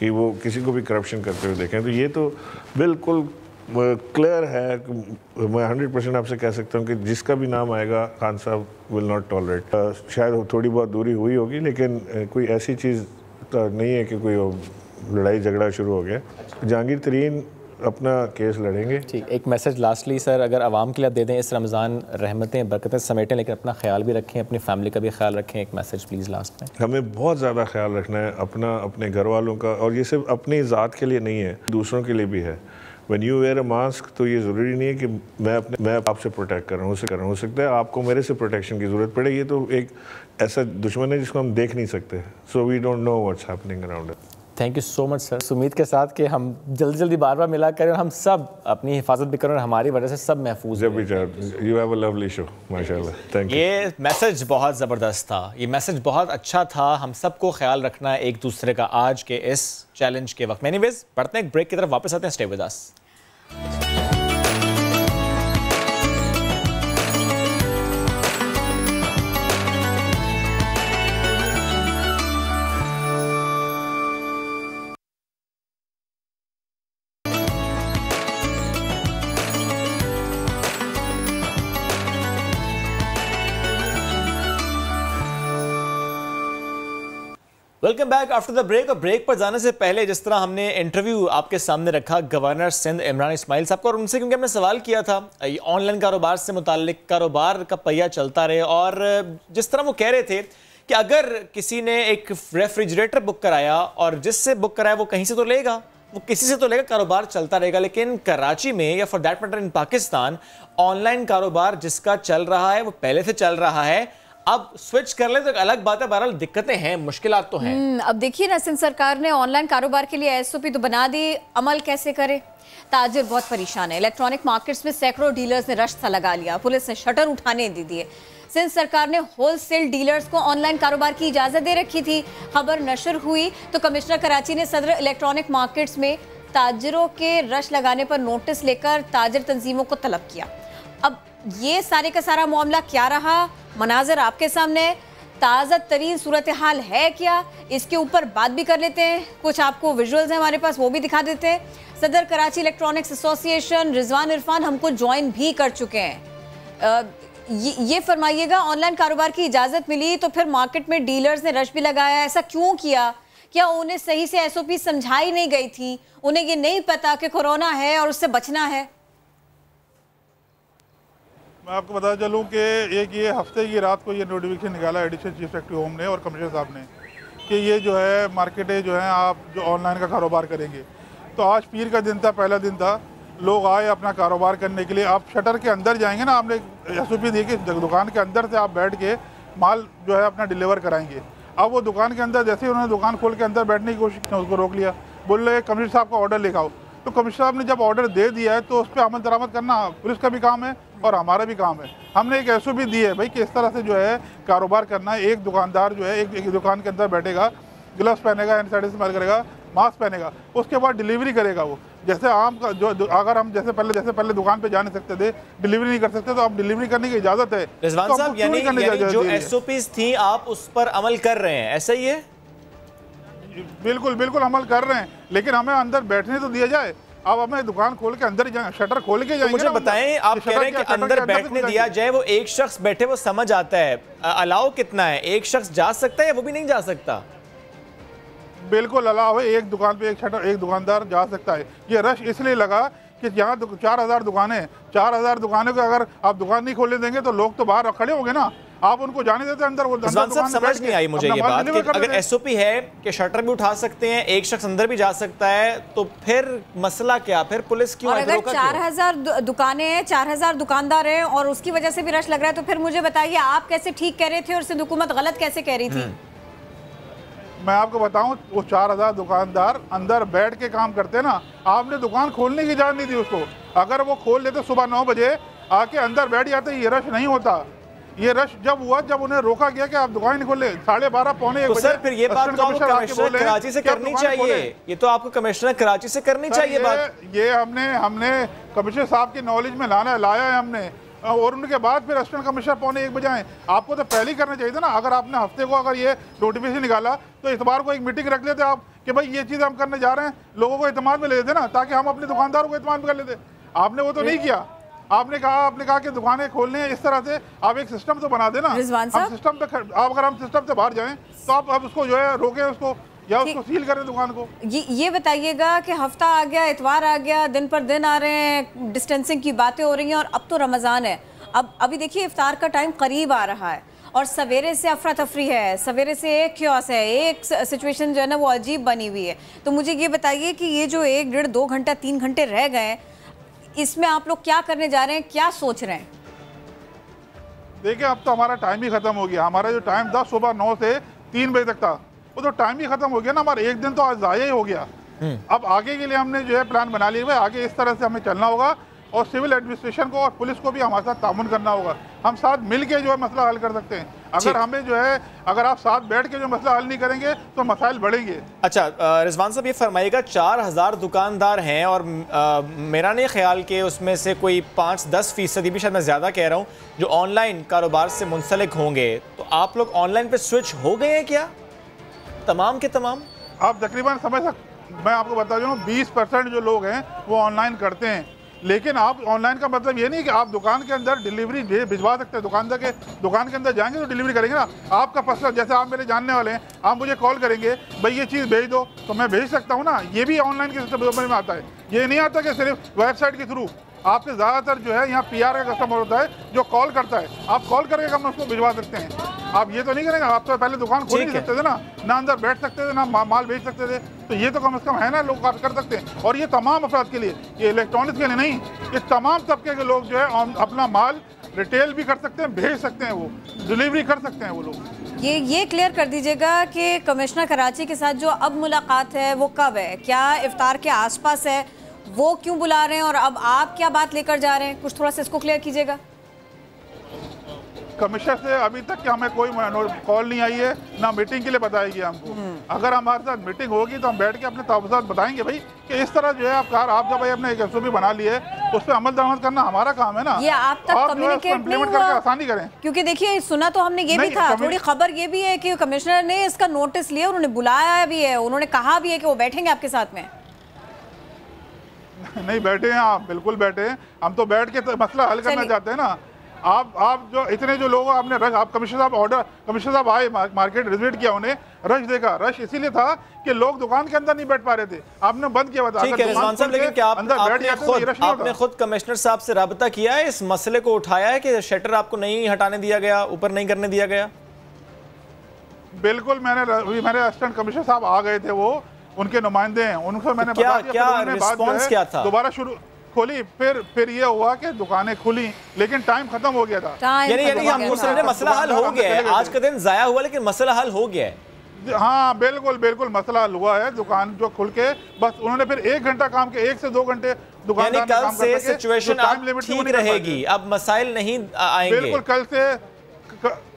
कि वो किसी को भी करप्शन करते हुए देखें। तो ये तो बिल्कुल क्लियर है, मैं 100% आपसे कह सकता हूँ कि जिसका भी नाम आएगा खान साहब विल नॉट टॉलरेट। शायद थोड़ी बहुत दूरी हुई होगी, लेकिन कोई ऐसी चीज़ तो नहीं है कि कोई लड़ाई झगड़ा शुरू हो गया। जहांगीर तरीन अपना केस लड़ेंगे। ठीक, एक मैसेज लास्टली सर, अगर आवाम के लिए दे दें, इस रमज़ान रहमतें बरकतें समेटें, लेकिन अपना ख्याल भी रखें, अपनी फैमिली का भी ख्याल रखें। एक मैसेज प्लीज़ लास्ट में। हमें बहुत ज़्यादा ख्याल रखना है अपना, अपने घर वालों का, और ये सिर्फ अपनी ज़ात के लिए नहीं है, दूसरों के लिए भी है। When you wear a mask, तो ये ज़रूरी नहीं है कि मैं आपसे प्रोटेक्ट कर रहा हूँ, हो सकता है आपको मेरे से प्रोटेक्शन की ज़रूरत पड़े। ये तो एक ऐसा दुश्मन है जिसको हम देख नहीं सकते। So we don't know what's happening around it. Thank you so much sir. उम्मीद के साथ कि हम जल्दी जल्दी बार बार मिला करें और हम सब अपनी हिफाजत भी करें और हमारी वजह से सब महफूज जब भी you have a lovely show माशाल्लाह। Thank you. ये मैसेज बहुत ज़बरदस्त था, ये मैसेज बहुत अच्छा था। हम सबको ख्याल रखना है एक दूसरे का आज के इस चैलेंज के वक्त में। एनीवेज बढ़ते हैं एक ब्रेक की तरफ, वापस आते हैं। Stay with us. Welcome back after the break. और ब्रेक पर जाने से पहले जिस तरह हमने इंटरव्यू आपके सामने रखा गवर्नर सिंध इमरान इस्माइल साहब को, और उनसे क्योंकि हमने सवाल किया था ऑनलाइन कारोबार से मुताल्लिक, कारोबार का पहिया चलता रहे, और जिस तरह वो कह रहे थे कि अगर किसी ने एक रेफ्रिजरेटर बुक कराया और जिससे बुक कराया वो कहीं से तो लेगा, वो किसी से तो लेगा, कारोबार चलता रहेगा। लेकिन कराची में या for that matter in Pakistan online कारोबार जिसका चल रहा है वो पहले से चल रहा है। अब स्विच कर ले तो एक अलग बात है, बहरहाल दिक्कतें हैं, मुश्किलात तो हैं। अब देखिए ना, सिंध सरकार ने ऑनलाइन कारोबार के लिए एसओपी तो बना दी, अमल कैसे करे? ताजिर बहुत परेशान है। इलेक्ट्रॉनिक मार्केट्स में सैकड़ों डीलर्स ने रश सा लगा लिया, पुलिस ने शटर उठाने दे दिए। सिंध सरकार ने होलसेल डीलर्स को ऑनलाइन कारोबार की इजाजत दे रखी थी। खबर नशर हुई तो कमिश्नर कराची ने सदर इलेक्ट्रॉनिक मार्केट्स में ताजिरों के रश लगाने पर नोटिस लेकर ताजिर तंजीमों को तलब किया। अब ये सारे का सारा मामला क्या रहा, मनाजर आपके सामने, ताज़ा तरीन सूरत हाल है क्या, इसके ऊपर बात भी कर लेते हैं। कुछ आपको विजुअल्स हैं हमारे पास, वो भी दिखा देते हैं। सदर कराची इलेक्ट्रॉनिक्स एसोसिएशन रिजवान इरफान हमको ज्वाइन भी कर चुके हैं। ये फरमाइएगा, ऑनलाइन कारोबार की इजाज़त मिली तो फिर मार्केट में डीलर्स ने रश भी लगाया, ऐसा क्यों किया? क्या उन्हें सही से एसओपी समझाई नहीं गई थी? उन्हें ये नहीं पता कि कोरोना है और उससे बचना है? मैं आपको बता चलूँ कि एक ये हफ्ते की रात को ये नोटिफिकेशन निकाला एडिशनल चीफ सेक्रेटरी होम ने और कमिश्नर साहब ने कि ये जो है मार्केटें जो हैं आप जो ऑनलाइन का कारोबार करेंगे। तो आज पीर का दिन था, पहला दिन था, लोग आए अपना कारोबार करने के लिए। आप शटर के अंदर जाएंगे ना, आपने एसओपी दी कि दुकान के अंदर से आप बैठ के माल जो है अपना डिलीवर कराएंगे। अब वो दुकान के अंदर जैसे ही उन्होंने दुकान खोल के अंदर बैठने की कोशिश की, उसको रोक लिया, बोल रहे कमिश्नर साहब का ऑर्डर लेकर आओ। तो कमिश्नर साहब ने जब ऑर्डर दे दिया है तो उस पर अमल दरामद करना पुलिस का भी काम है और हमारा भी काम है। हमने एक एसओपी दी है भाई कि इस तरह से जो है कारोबार करना है। एक दुकानदार जो है एक दुकान के अंदर बैठेगा, ग्लव्स पहनेगा, हैंड सैनिटाइजर करेगा, मास्क पहनेगा, उसके बाद डिलीवरी करेगा। वो जैसे आम का जो अगर हम जैसे पहले दुकान पे जा नहीं सकते थे, डिलीवरी नहीं कर सकते, तो अब डिलीवरी करने की इजाजत है। रिजवान साहब, यानी जो एसओपीज थी आप उस पर अमल कर रहे हैं, ऐसा ही है? बिल्कुल बिल्कुल अमल कर रहे हैं, लेकिन हमें अंदर बैठने तो दिया जाए। अब हमें दुकान खोल के अंदर जाए, शटर खोल के जाएंगे। मुझे बताएं, आप कह रहे हैं कि अंदर बैठने दिया जाए, वो एक शख्स बैठे वो समझ आता है, अलाउ कितना है? एक शख्स जा सकता है या वो भी नहीं जा सकता? बिल्कुल अलाउ है, एक दुकान पे एक दुकानदार जा सकता है। ये रश इसलिए लगा कि यहाँ 4000 दुकानें, 4000 दुकानों को अगर आप दुकान नहीं खोलने देंगे तो लोग तो बाहर खड़े होंगे ना, आप उनको जाने देते अंदर। वो समझ नहीं आई मुझे ये बात कि अगर एसओपी है कि शटर भी उठा सकते हैं, एक शख्स अंदर भी जा सकता है, तो फिर मसला क्या? फिर पुलिस क्यों? और अगर 4000 दुकानें हैं, 4000 दुकानदार हैं और उसकी वजह से भी रश लग रहा है, तो फिर मुझे बताइए आप कैसे ठीक कह रहे थे और सिंध हुकूमत गलत कैसे कह रही थी? मैं आपको बताऊं, वो 4000 दुकानदार अंदर बैठ के काम करते ना, आपने दुकान खोलने की इजाजत नहीं दी उसको। अगर वो खोल लेते सुबह 9 बजे आके अंदर बैठ जाते, ये रश नहीं होता। ये रश जब हुआ जब उन्हें रोका गया कि आप दुकान नहीं खोले 12:30 पौने 1 बजे। फिर ये बात तो आपको कमिश्नर कराची से करनी चाहिए, ये तो आपको कमिश्नर कराची से करनी चाहिए बात। ये हमने कमिश्नर साहब की नॉलेज में लाया है हमने, और उनके बाद फिर असिस्टेंट कमिश्नर पौने 1 बजे आए। आपको तो पहले ही करना चाहिए था ना। अगर आपने हफ्ते को अगर ये नोटिफिकेशन निकाला तो इतवार को एक मीटिंग रख लेते आप कि भाई ये चीज़ हम करने जा रहे हैं, लोगों को इत्मीनान में ले लेते ना, ताकि हम अपने दुकानदारों को इत्मीनान में कर लेते। आपने वो तो नहीं किया। आपने कहा कि दुकानें खोलने हैं इस तरह से, आप एक सिस्टम तो बना देना। रिजवान साहब, सिस्टम पे अगर हम सिस्टम से बाहर जाएं तो आप उसको जो है रोकें उसको, या उसको सील करें दुकान को। ये बताइएगा कि हफ्ता आ गया, इतवार आ गया, दिन पर दिन आ रहे हैं, डिस्टेंसिंग की बातें हो रही हैं और अब तो रमज़ान है। अब अभी देखिए इफ्तार का टाइम करीब आ रहा है और सवेरे से अफरा तफरी है, सवेरे से एक क्योस है, एक सिचुएशन जो है ना वो अजीब बनी हुई है। तो मुझे ये बताइए कि ये जो 1, 1.5, 2 घंटा 3 घंटे रह गए, इसमें आप लोग क्या करने जा रहे हैं, क्या सोच रहे हैं? देखिए अब तो हमारा टाइम ही खत्म हो गया। हमारा जो टाइम था सुबह 9 से 3 बजे तक था, वो तो टाइम ही खत्म हो गया ना। हमारा एक दिन तो आज ज़ाया ही हो गया। अब आगे के लिए हमने जो है प्लान बना लिया है, आगे इस तरह से हमें चलना होगा और सिविल एडमिनिस्ट्रेशन को और पुलिस को भी हमारे साथ तामुन करना होगा। हम साथ मिल के जो है मसला हल कर सकते हैं। अगर हमें जो है, अगर आप साथ बैठ के जो मसला हल नहीं करेंगे तो मसाइल बढ़ेंगे। अच्छा रिजवान साहब, ये फरमाइएगा 4000 दुकानदार हैं और मेरा नहीं ख्याल कि उसमें से कोई 5-10% भी, शायद मैं ज़्यादा कह रहा हूँ, जो ऑनलाइन कारोबार से मुंसलिक होंगे। तो आप लोग ऑनलाइन पे स्विच हो गए हैं क्या तमाम के तमाम? आप तकरीबन मैं आपको बता दूँ 20% जो लोग हैं वो ऑनलाइन करते हैं, लेकिन आप ऑनलाइन का मतलब ये नहीं कि आप दुकान के अंदर डिलीवरी भिजवा सकते हैं। दुकान के अंदर जाएंगे तो डिलीवरी करेंगे ना। आपका पर्सनल, जैसे आप मेरे जानने वाले हैं, आप मुझे कॉल करेंगे भाई ये चीज़ भेज दो, तो मैं भेज सकता हूँ ना। ये भी ऑनलाइन के सिस्टम में आता है। ये नहीं आता कि सिर्फ वेबसाइट के थ्रू। आपके ज़्यादातर जो है यहाँ PR का कस्टमर होता है जो कॉल करता है, आप कॉल करके हम उसको भिजवा सकते हैं। आप ये तो नहीं करेंगे, आप तो पहले दुकान खोल नहीं सकते थे ना अंदर बैठ सकते थे, ना माल भेज सकते थे। तो ये तो कम से कम है ना, लोग कर सकते हैं। और ये तमाम अफराद के लिए, ये इलेक्ट्रॉनिक्स के लिए नहीं, ये तमाम तबके के लोग जो है अपना माल रिटेल भी कर सकते हैं, भेज सकते हैं, वो डिलीवरी कर सकते हैं वो लोग। ये क्लियर कर दीजिएगा कि कमिश्नर कराची के साथ जो अब मुलाकात है वो कब है? क्या इफ्तार के आसपास है? वो क्यों बुला रहे हैं और अब आप क्या बात लेकर जा रहे हैं? कुछ थोड़ा सा इसको क्लियर कीजिएगा। कमिश्नर से अभी तक कि हमें कोई कॉल नहीं आई है, ना मीटिंग के लिए बताएगी हमको। अगर हमारे साथ मीटिंग होगी तो हम बैठ के अपने तवज्जुहात बताएंगे भाई कि इस तरह जो है आप जब भाई अपने एक SOP बना लिए, उस पर अमल दरामद करना हमारा काम है ना। ये आप तक कम्युनिकेट नहीं हुआ, आसानी करें। क्योंकि देखिए सुना तो हमने ये भी था, थोड़ी खबर ये भी है कि कमिश्नर ने इसका नोटिस लिया, उन्होंने बुलाया भी है, उन्होंने कहा भी है कि वो बैठेंगे आपके साथ में। नहीं बैठे हैं आप, बिल्कुल बैठे हैं। हम तो बैठ के मसला हल करना चाहते हैं ना। आप जो इतने जो लोग आपने रश, आप कमिश्नर साहब आए, मार्केट विजिट किया, उन्हें रश देखा। रश इसीलिए था कि लोग दुकान के अंदर नहीं बैठ पा रहे थे, आपने बंद किया था। ठीक है रिजवान साहब, लेकिन क्या आपने खुद कमिश्नर साहब से राब्ता किया है, इस मसले को उठाया है कि शटर आपको नहीं हटाने दिया गया, ऊपर नहीं करने दिया गया? बिल्कुल, मेरे असिस्टेंट कमिश्नर साहब आ गए थे, वो उनके नुमाइंदे हैं, उनको मैंने क्या था? दोबारा शुरू खोली, फिर ये हुआ कि दुकानें खुली, लेकिन टाइम खत्म हो गया था। यानी मसला हल हो गया है, आज का दिन जाया हुआ लेकिन मसला हल हो गया है। हाँ बिल्कुल मसला हल हुआ है। दुकान जो खुल के बस उन्होंने फिर 1 घंटा काम किया, 1 से 2 घंटे दुकानदार ने काम से सिचुएशन ठीक रहेगी, अब मसाइल नहीं आएंगे। बिल्कुल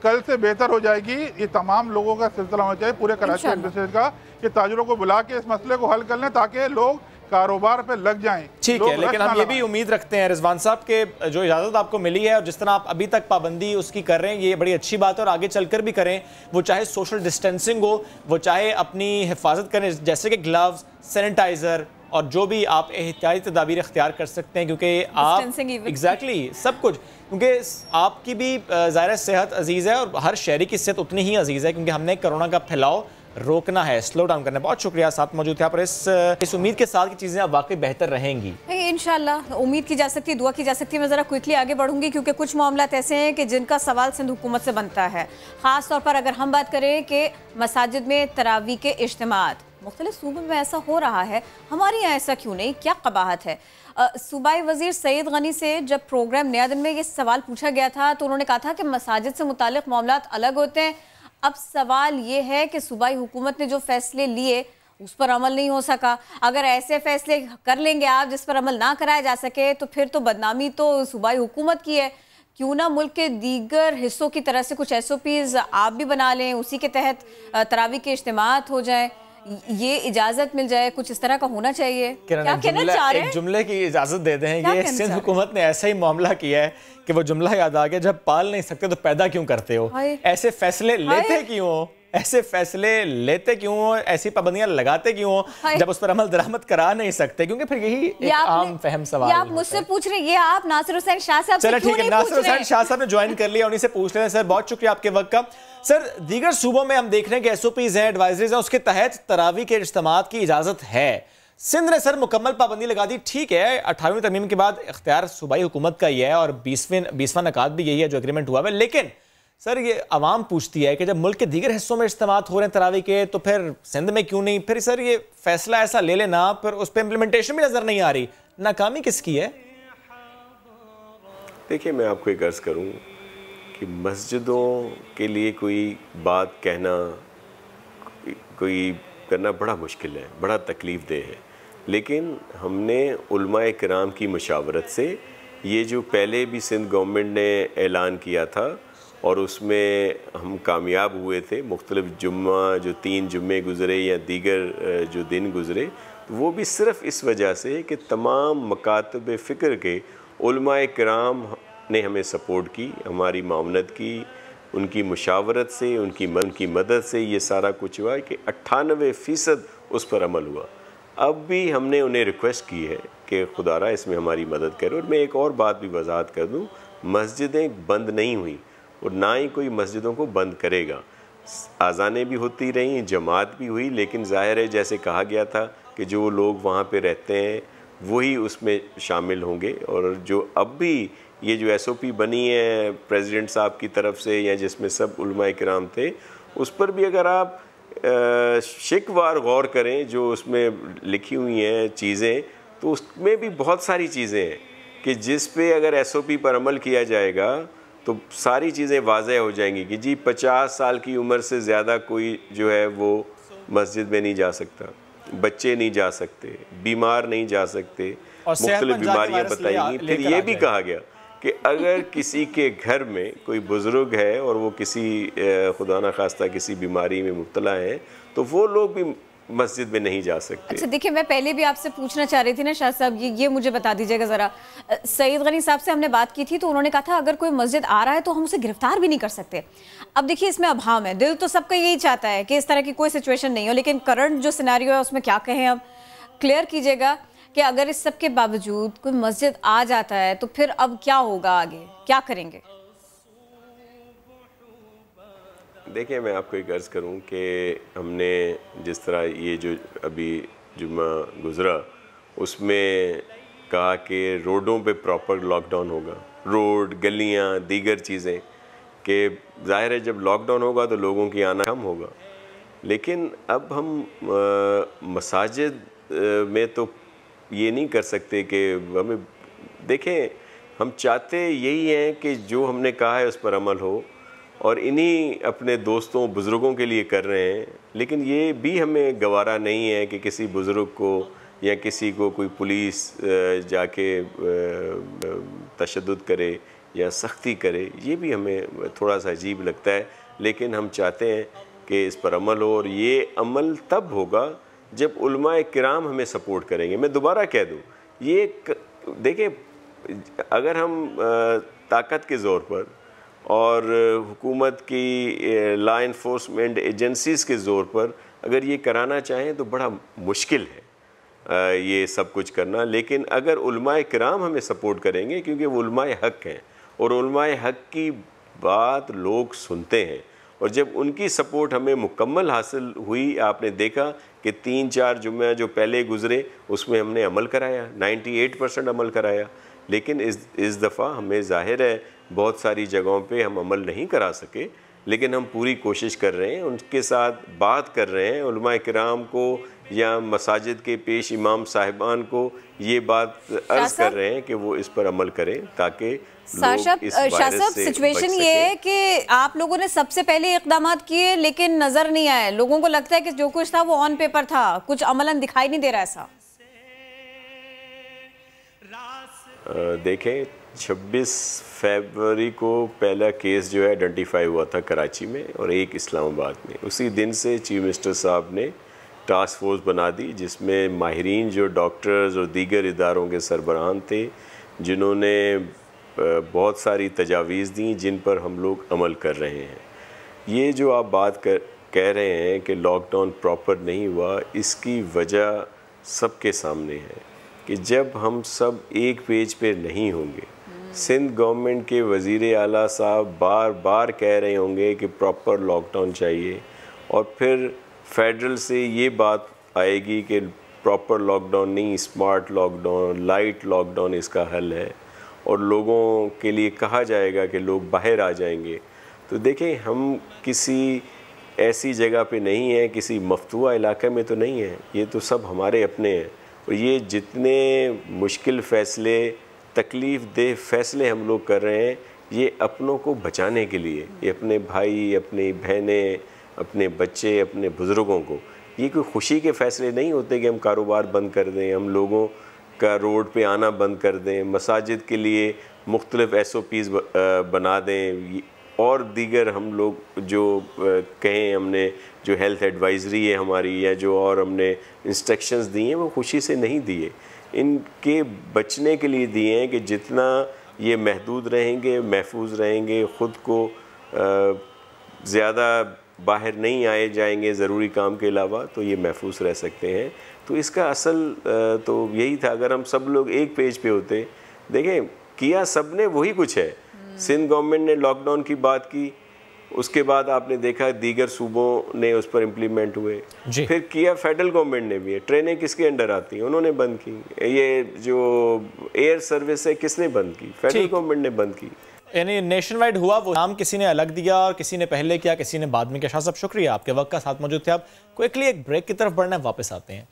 कल से बेहतर हो जाएगी। ये तमाम लोगों का सिलसिला होना चाहिए, पूरे कराची एडमिनिस्ट्रेशन का, कि ताजिरों को बुला के इस मसले को हल कर लें ताकि लोग कारोबार पे लग जाएं। ठीक है, लेकिन हम ये भी उम्मीद रखते हैं रिजवान साहब के जो इजाज़त आपको मिली है और जिस तरह आप अभी तक पाबंदी उसकी कर रहे हैं, ये बड़ी अच्छी बात है और आगे चलकर भी करें। वो चाहे सोशल डिस्टेंसिंग हो, वो चाहे अपनी हिफाजत करें, जैसे कि ग्लव्स, सैनिटाइज़र और जो भी आप एहतियाती तदाबीर इख्तियार कर सकते हैं, क्योंकि आप एग्जैक्टली सब कुछ, क्योंकि आपकी भी ज़ाहिर सेहत अजीज़ है और हर शहरी की सेहत उतनी ही अजीज़ है, क्योंकि हमने कोरोना का फैलाव रोकना है, स्लो डाउन करना है। बहुत शुक्रिया साथ मौजूद थे आप, इस उम्मीद के साथ कि चीज़ें अब वाकई बेहतर रहेंगी। इंशाल्लाह उम्मीद की जा सकती है, दुआ की जा सकती है। मैं ज़रा क्विकली आगे बढ़ूंगी क्योंकि कुछ मामला ऐसे हैं कि जिनका सवाल सिंध हुकूमत से बनता है। ख़ास तौर पर अगर हम बात करें कि मसाजिद में तरावी के इज्तिमात मुख्तलिफ सूबों में ऐसा हो रहा है, हमारे यहाँ ऐसा क्यों नहीं, क्या कबाहत है? सूबाई वज़ीर सईद गनी से जब प्रोग्राम नया दिन में ये सवाल पूछा गया था तो उन्होंने कहा था कि मसाजिद से मुतालिक मामलात अलग होते हैं। अब सवाल ये है कि सूबाई हुकूमत ने जो फैसले लिए उस पर अमल नहीं हो सका। अगर ऐसे फैसले कर लेंगे आप जिस पर अमल ना कराया जा सके तो फिर तो बदनामी तो सूबाई हुकूमत की है। क्यों ना मुल्क के दीगर हिस्सों की तरह से कुछ SOPs आप भी बना लें, उसी के तहत तरावी के इज्तिमात हो जाए, ये इजाजत मिल जाए, कुछ इस तरह का होना चाहिए। क्या कहना चाह रहे हैं? एक जुमले की इजाजत दे दें, ये सिंध हुकूमत ने ऐसा ही मामला किया है कि वो जुमला याद आ गया, जब पाल नहीं सकते तो पैदा क्यों करते हो, ऐसे फैसले लेते क्यों हो? ऐसे फैसले लेते क्यों हो, ऐसी पाबंदियां लगाते क्यों हो जब उस पर अमल दरामद करा नहीं सकते? क्योंकि फिर यही एक आम फहम सवाल है। आप मुझसे पूछ रहे हैं, ये आप नासिर हुसैन शाह साहब से चलो ठीक है, नासिर हुसैन शाह साहब ने ज्वाइन कर लिया, उन्हीं से पूछ लेते हैं। सर बहुत शुक्रिया आपके वक्त का। सर दीगर सूबों में हम देख रहे हैं कि SOPs हैं, एडवाइजरीज हैं, उसके तहत तरावी के इज्तिमात की इजाजत है। सिंध ने सर मुकम्मल पाबंदी लगा दी, ठीक है, 18वीं तरमीम के बाद इख्तियार सूबाई हुकूमत का ही है और 20वां नकाद भी यही है जो एग्रीमेंट हुआ है। लेकिन सर ये आवाम पूछती है कि जब मुल्क के दीगर हिस्सों में इज्तिमात हो रहे हैं तरावी के, तो फिर सिंध में क्यों नहीं? फिर सर ये फैसला ऐसा ले लेना, फिर उस पर इम्प्लीमेंटेशन भी नजर नहीं आ रही, नाकामी किसकी है? देखिए, मैं आपको एक अर्ज करूं कि मस्जिदों के लिए कोई बात कहना, कोई करना बड़ा मुश्किल है, बड़ा तकलीफ देह है। लेकिन हमने उलमाए किराम की मशावरत से ये जो पहले भी सिंध गवर्नमेंट ने ऐलान किया था और उसमें हम कामयाब हुए थे, मुख्तलिफ जुम्मा जो 3 जुम्मे गुज़रे या दीगर जो दिन गुज़रे, वो भी सिर्फ़ इस वजह से कि तमाम मकातब फ़िक्र के उलमाए किराम ने हमें सपोर्ट की, हमारी मावनत की, उनकी मुशावरत से, उनकी मदद से ये सारा कुछ हुआ कि 98% उस पर अमल हुआ। अब भी हमने उन्हें रिक्वेस्ट की है कि खुदारा इसमें हमारी मदद करें। और मैं एक और बात भी वजाहत कर दूँ, मस्जिदें बंद नहीं हुई और ना ही कोई मस्जिदों को बंद करेगा। आज़ानें भी होती रहीं, जमात भी हुई, लेकिन ज़ाहिर है जैसे कहा गया था कि जो लोग वहाँ पे रहते हैं वही उसमें शामिल होंगे। और जो अब भी ये जो SOP बनी है प्रेसिडेंट साहब की तरफ से या जिसमें सब उलमाए किराम थे, उस पर भी अगर आप शिकवार गौर करें जो उसमें लिखी हुई हैं चीज़ें, तो उसमें भी बहुत सारी चीज़ें हैं कि जिस पे अगर SOP पर अमल किया जाएगा तो सारी चीज़ें वाज़ेह हो जाएंगी कि जी 50 साल की उम्र से ज़्यादा कोई जो है वो मस्जिद में नहीं जा सकता, बच्चे नहीं जा सकते, बीमार नहीं जा सकते, मुख्तलिफ बीमारियाँ बताएंगी। फिर ये भी कहा गया कि अगर किसी के घर में कोई बुज़ुर्ग है और वो किसी खुदा न खास्ता किसी बीमारी में मुब्तला है तो वो लोग भी मस्जिद में नहीं जा सकते। अच्छा देखिए, मैं पहले भी आपसे पूछना चाह रही थी ना शाह साहब, ये मुझे बता दीजिएगा ज़रा। सईद गनी साहब से हमने बात की थी तो उन्होंने कहा था अगर कोई मस्जिद आ रहा है तो हम उसे गिरफ्तार भी नहीं कर सकते। अब देखिए इसमें अभाम है, दिल तो सबका यही चाहता है कि इस तरह की कोई सिचुएशन नहीं हो, लेकिन करंट जो सिनेरियो है उसमें क्या कहें, अब क्लियर कीजिएगा कि अगर इस सब के बावजूद कोई मस्जिद आ जाता है तो फिर अब क्या होगा, आगे क्या करेंगे? देखिए, मैं आपको एक अर्ज़ करूं कि हमने जिस तरह ये जो अभी जुम्मा गुज़रा उसमें कहा कि रोडों पे प्रॉपर लॉकडाउन होगा, रोड, गलियां, दीगर चीज़ें, कि ज़ाहिर है जब लॉकडाउन होगा तो लोगों की आना कम होगा। लेकिन अब हम मसाजिद में तो ये नहीं कर सकते कि हमें, देखें हम चाहते यही हैं कि जो हमने कहा है उस पर अमल हो और इन्हीं अपने दोस्तों बुज़ुर्गों के लिए कर रहे हैं। लेकिन ये भी हमें गवारा नहीं है कि किसी बुज़ुर्ग को या किसी को कोई पुलिस जाके तशद्दुद करे या सख्ती करे, ये भी हमें थोड़ा सा अजीब लगता है। लेकिन हम चाहते हैं कि इस पर अमल हो और ये अमल तब होगा जब उलमाए किराम हमें सपोर्ट करेंगे। मैं दोबारा कह दूँ, ये देखिए अगर हम ताकत के ज़ोर पर और हुकूमत की लॉ इन्फोर्समेंट एजेंसीज़ के ज़ोर पर अगर ये कराना चाहें तो बड़ा मुश्किल है ये सब कुछ करना। लेकिन अगर उलमाए किराम हमें सपोर्ट करेंगे, क्योंकि वो उलमाए हक हैं और उलमाए हक की बात लोग सुनते हैं, और जब उनकी सपोर्ट हमें मुकम्मल हासिल हुई, आपने देखा कि 3-4 जुम्मे जो पहले गुज़रे उसमें हमने अमल कराया, 98% अमल कराया। लेकिन इस दफ़ा हमें ज़ाहिर है बहुत सारी जगहों पे हम अमल नहीं करा सके, लेकिन हम पूरी कोशिश कर रहे हैं, उनके साथ बात कर रहे हैं, उलमाए किराम को या मसाजिद के पेश इमाम साहिबान को ये बात अर्ज़ कर रहे हैं कि वो इस पर अमल करें ताकि सिचुएशन ये है कि आप लोगों ने सबसे पहले इक़दाम किए लेकिन नज़र नहीं आए, लोगों को लगता है कि जो कुछ था वो ऑन पेपर था, कुछ अमलन दिखाई नहीं दे रहा ऐसा। देखें 26 फरवरी को पहला केस जो है आइडेंटिफाई हुआ था कराची में और एक इस्लामाबाद में। उसी दिन से चीफ मिनिस्टर साहब ने टास्क फोर्स बना दी जिसमें माहिरीन जो डॉक्टर्स और दीगर इदारों के सरबराहान थे, जिन्होंने बहुत सारी तजावीज़ दी जिन पर हम लोग अमल कर रहे हैं। ये जो आप बात कह रहे हैं कि लॉकडाउन प्रॉपर नहीं हुआ, इसकी वजह सबके सामने है कि जब हम सब एक पेज पे नहीं होंगे, सिंध गवर्नमेंट के वज़ीर आला साहब बार बार कह रहे होंगे कि प्रॉपर लॉकडाउन चाहिए, और फिर फेडरल से ये बात आएगी कि प्रॉपर लॉकडाउन नहीं, स्मार्ट लॉकडाउन, लाइट लॉकडाउन इसका हल है, और लोगों के लिए कहा जाएगा कि लोग बाहर आ जाएंगे। तो देखें, हम किसी ऐसी जगह पे नहीं है, किसी मफतूआ इलाके में तो नहीं है, ये तो सब हमारे अपने हैं। और ये जितने मुश्किल फ़ैसले, तकलीफ़ देह फ़ैसले हम लोग कर रहे हैं, ये अपनों को बचाने के लिए, ये अपने भाई, अपनी बहनें, अपने बच्चे, अपने बुज़ुर्गों को, ये कोई खुशी के फ़ैसले नहीं होते कि हम कारोबार बंद कर दें, हम लोगों का रोड पे आना बंद कर दें, मसाजिद के लिए मुख्तलिफ़ SOPs बना दें, और दीगर हम लोग जो कहें हमने जो हेल्थ एडवाइज़री है हमारी, या जो और हमने इंस्ट्रक्शंस दिए हैं, वो खुशी से नहीं दिए, इनके बचने के लिए दिए हैं कि जितना ये महदूद रहेंगे, महफूज रहेंगे, ख़ुद को ज़्यादा बाहर नहीं आए जाएंगे ज़रूरी काम के अलावा, तो ये महफूज रह सकते हैं। तो इसका असल तो यही था, अगर हम सब लोग एक पेज पे होते। देखें, किया सब ने वही कुछ है। सिंध गवर्नमेंट ने लॉकडाउन की बात की, उसके बाद आपने देखा दीगर सूबों ने उस पर इम्प्लीमेंट हुए, फिर किया फेडरल गवर्नमेंट ने भी है। ट्रेनें किसके अंडर आती हैं? उन्होंने बंद की। ये जो एयर सर्विस है किसने बंद की? फेडरल गवर्नमेंट ने बंद की। यानी नेशन वाइड हुआ, वो नाम किसी ने अलग दिया और किसी ने पहले किया, किसी ने बाद में किया। शाह साहब शुक्रिया, आपके वक्त का साथ मौजूद थे। आप क्विकली एक ब्रेक की तरफ बढ़ना है, वापस आते हैं।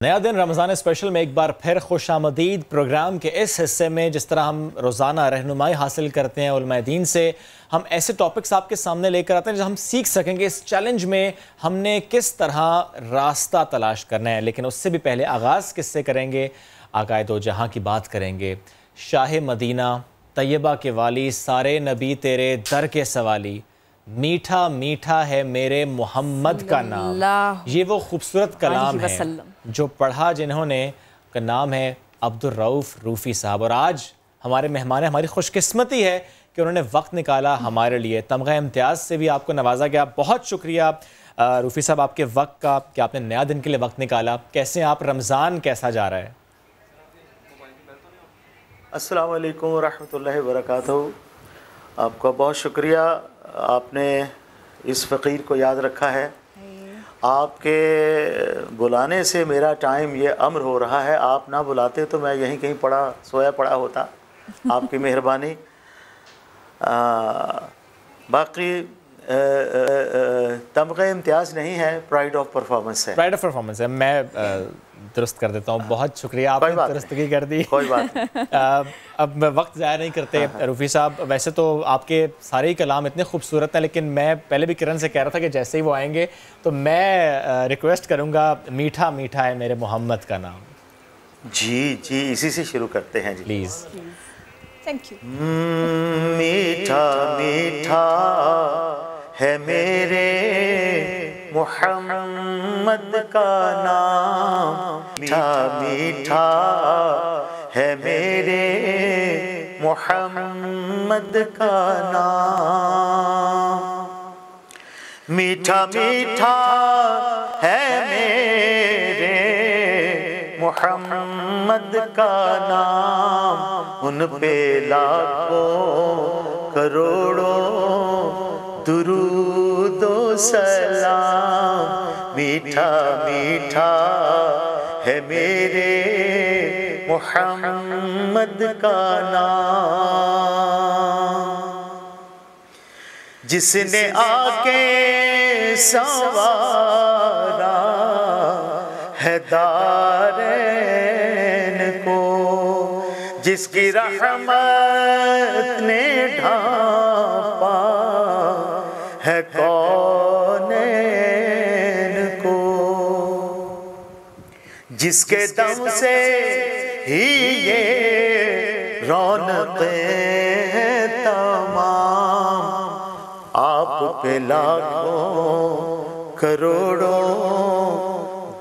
नया दिन रमज़ान स्पेशल में एक बार फिर खुश आमदीद। प्रोग्राम के इस हिस्से में जिस तरह हम रोज़ाना रहनुमाई हासिल करते हैं उलमाए दीन से, हम ऐसे टॉपिक्स आपके सामने लेकर आते हैं जो हम सीख सकेंगे इस चैलेंज में हमने किस तरह रास्ता तलाश करना है। लेकिन उससे भी पहले आगाज़ किससे करेंगे? आकाए दो जहां की बात करेंगे। शाह मदीना तैयबा के वाली, सारे नबी तेरे दर के सवाली, मीठा मीठा है मेरे मोहम्मद का नाम। ये वो खूबसूरत कलाम है जो पढ़ा जिन्होंने, का नाम है अब्दुल रऊफ़ रूफ़ी साहब। और आज हमारे मेहमान हैं, हमारी खुशकिस्मती है कि उन्होंने वक्त निकाला हमारे लिए। तमगा इम्तियाज़ से भी आपको नवाजा गया, बहुत शुक्रिया रूफ़ी साहब आपके वक्त का, कि आपने नया दिन के लिए वक्त निकाला। कैसे आप, रमज़ान कैसा जा रहा है? अस्सलाम वालेकुम व रहमतुल्लाहि व बरकातहू। आपका बहुत शुक्रिया, आपने इस फ़कीर को याद रखा है। आपके बुलाने से मेरा टाइम ये अम्र हो रहा है। आप ना बुलाते तो मैं यहीं कहीं सोया पड़ा होता। आपकी मेहरबानी। बाकी तमग़े इम्तियाज़ नहीं है, प्राइड ऑफ परफॉर्मेंस है। प्राइड ऑफ परफॉर्मेंस है। मैं दुरुस्त कर देता हूँ। बहुत शुक्रिया, आपने दुरुस्तगी कर दी। कोई बात अब वक्त ज़ाया नहीं करते। रूफ़ी साहब, वैसे तो आपके सारे ही कलाम इतने खूबसूरत हैं, लेकिन मैं पहले भी किरण से कह रहा था कि जैसे ही वो आएंगे तो मैं रिक्वेस्ट करूँगा, मीठा मीठा है मेरे मोहम्मद का नाम। जी जी, इसी से शुरू करते हैं जी, प्लीज़। Thank you. मीठा मीठा है मेरे मोहम्मद का नाम, मीठा मीठा है मेरे मोहम्मद का नाम, मीठा मीठा है मेरे मोहम्मद का नाम। उन पे लाखों करोड़ों दुरूदो सलाम। मीठा मीठा है मेरे मोहम्मद का नाम। जिसने आके संवारा है दारैन को, जिसकी रहमत ने ढांपा है कौनैन को, जिसके दम से ही ये रौनक़ें हैं तमाम। आप पे लाखों करोड़ों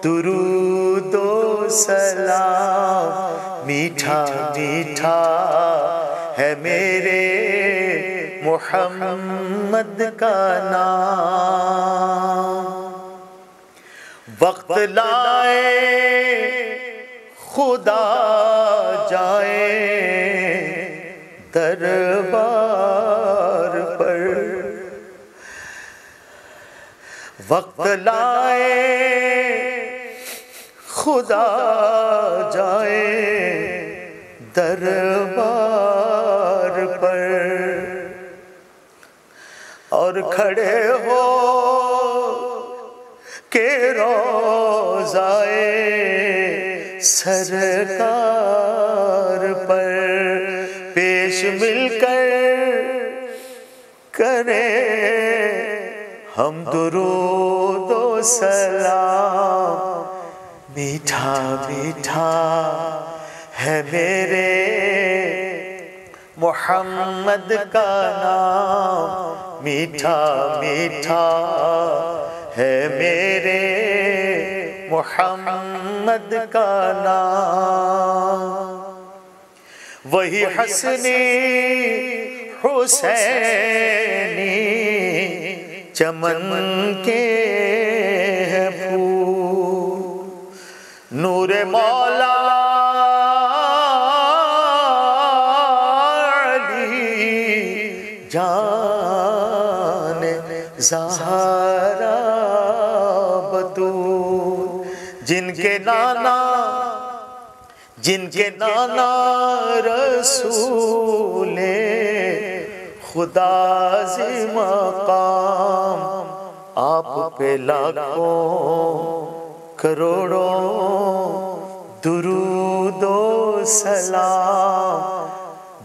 दुरूद दुरूदो सलाम, मीठा मीठा है मेरे मोहम्मद का नाम। वक्त लाए खुदा जाए दरबार पर, वक्त लाए खुदा जाए दरबार पर, और खड़े हो के रोज़ाए सरकार पर पेश मिलकर करें हम दुरूद व सलाम। मीठा मीठा है मेरे मोहम्मद का नाम, मीठा मीठा है मेरे मोहम्मद का नाम। वही हसनी हुसैनी चमन के फूल, नूर मौला जान ज़हरा बतूल, जिनके नाना रसूले खुदा से मकाम, आप पे लाखों करोड़ों दुरूदो सलाम।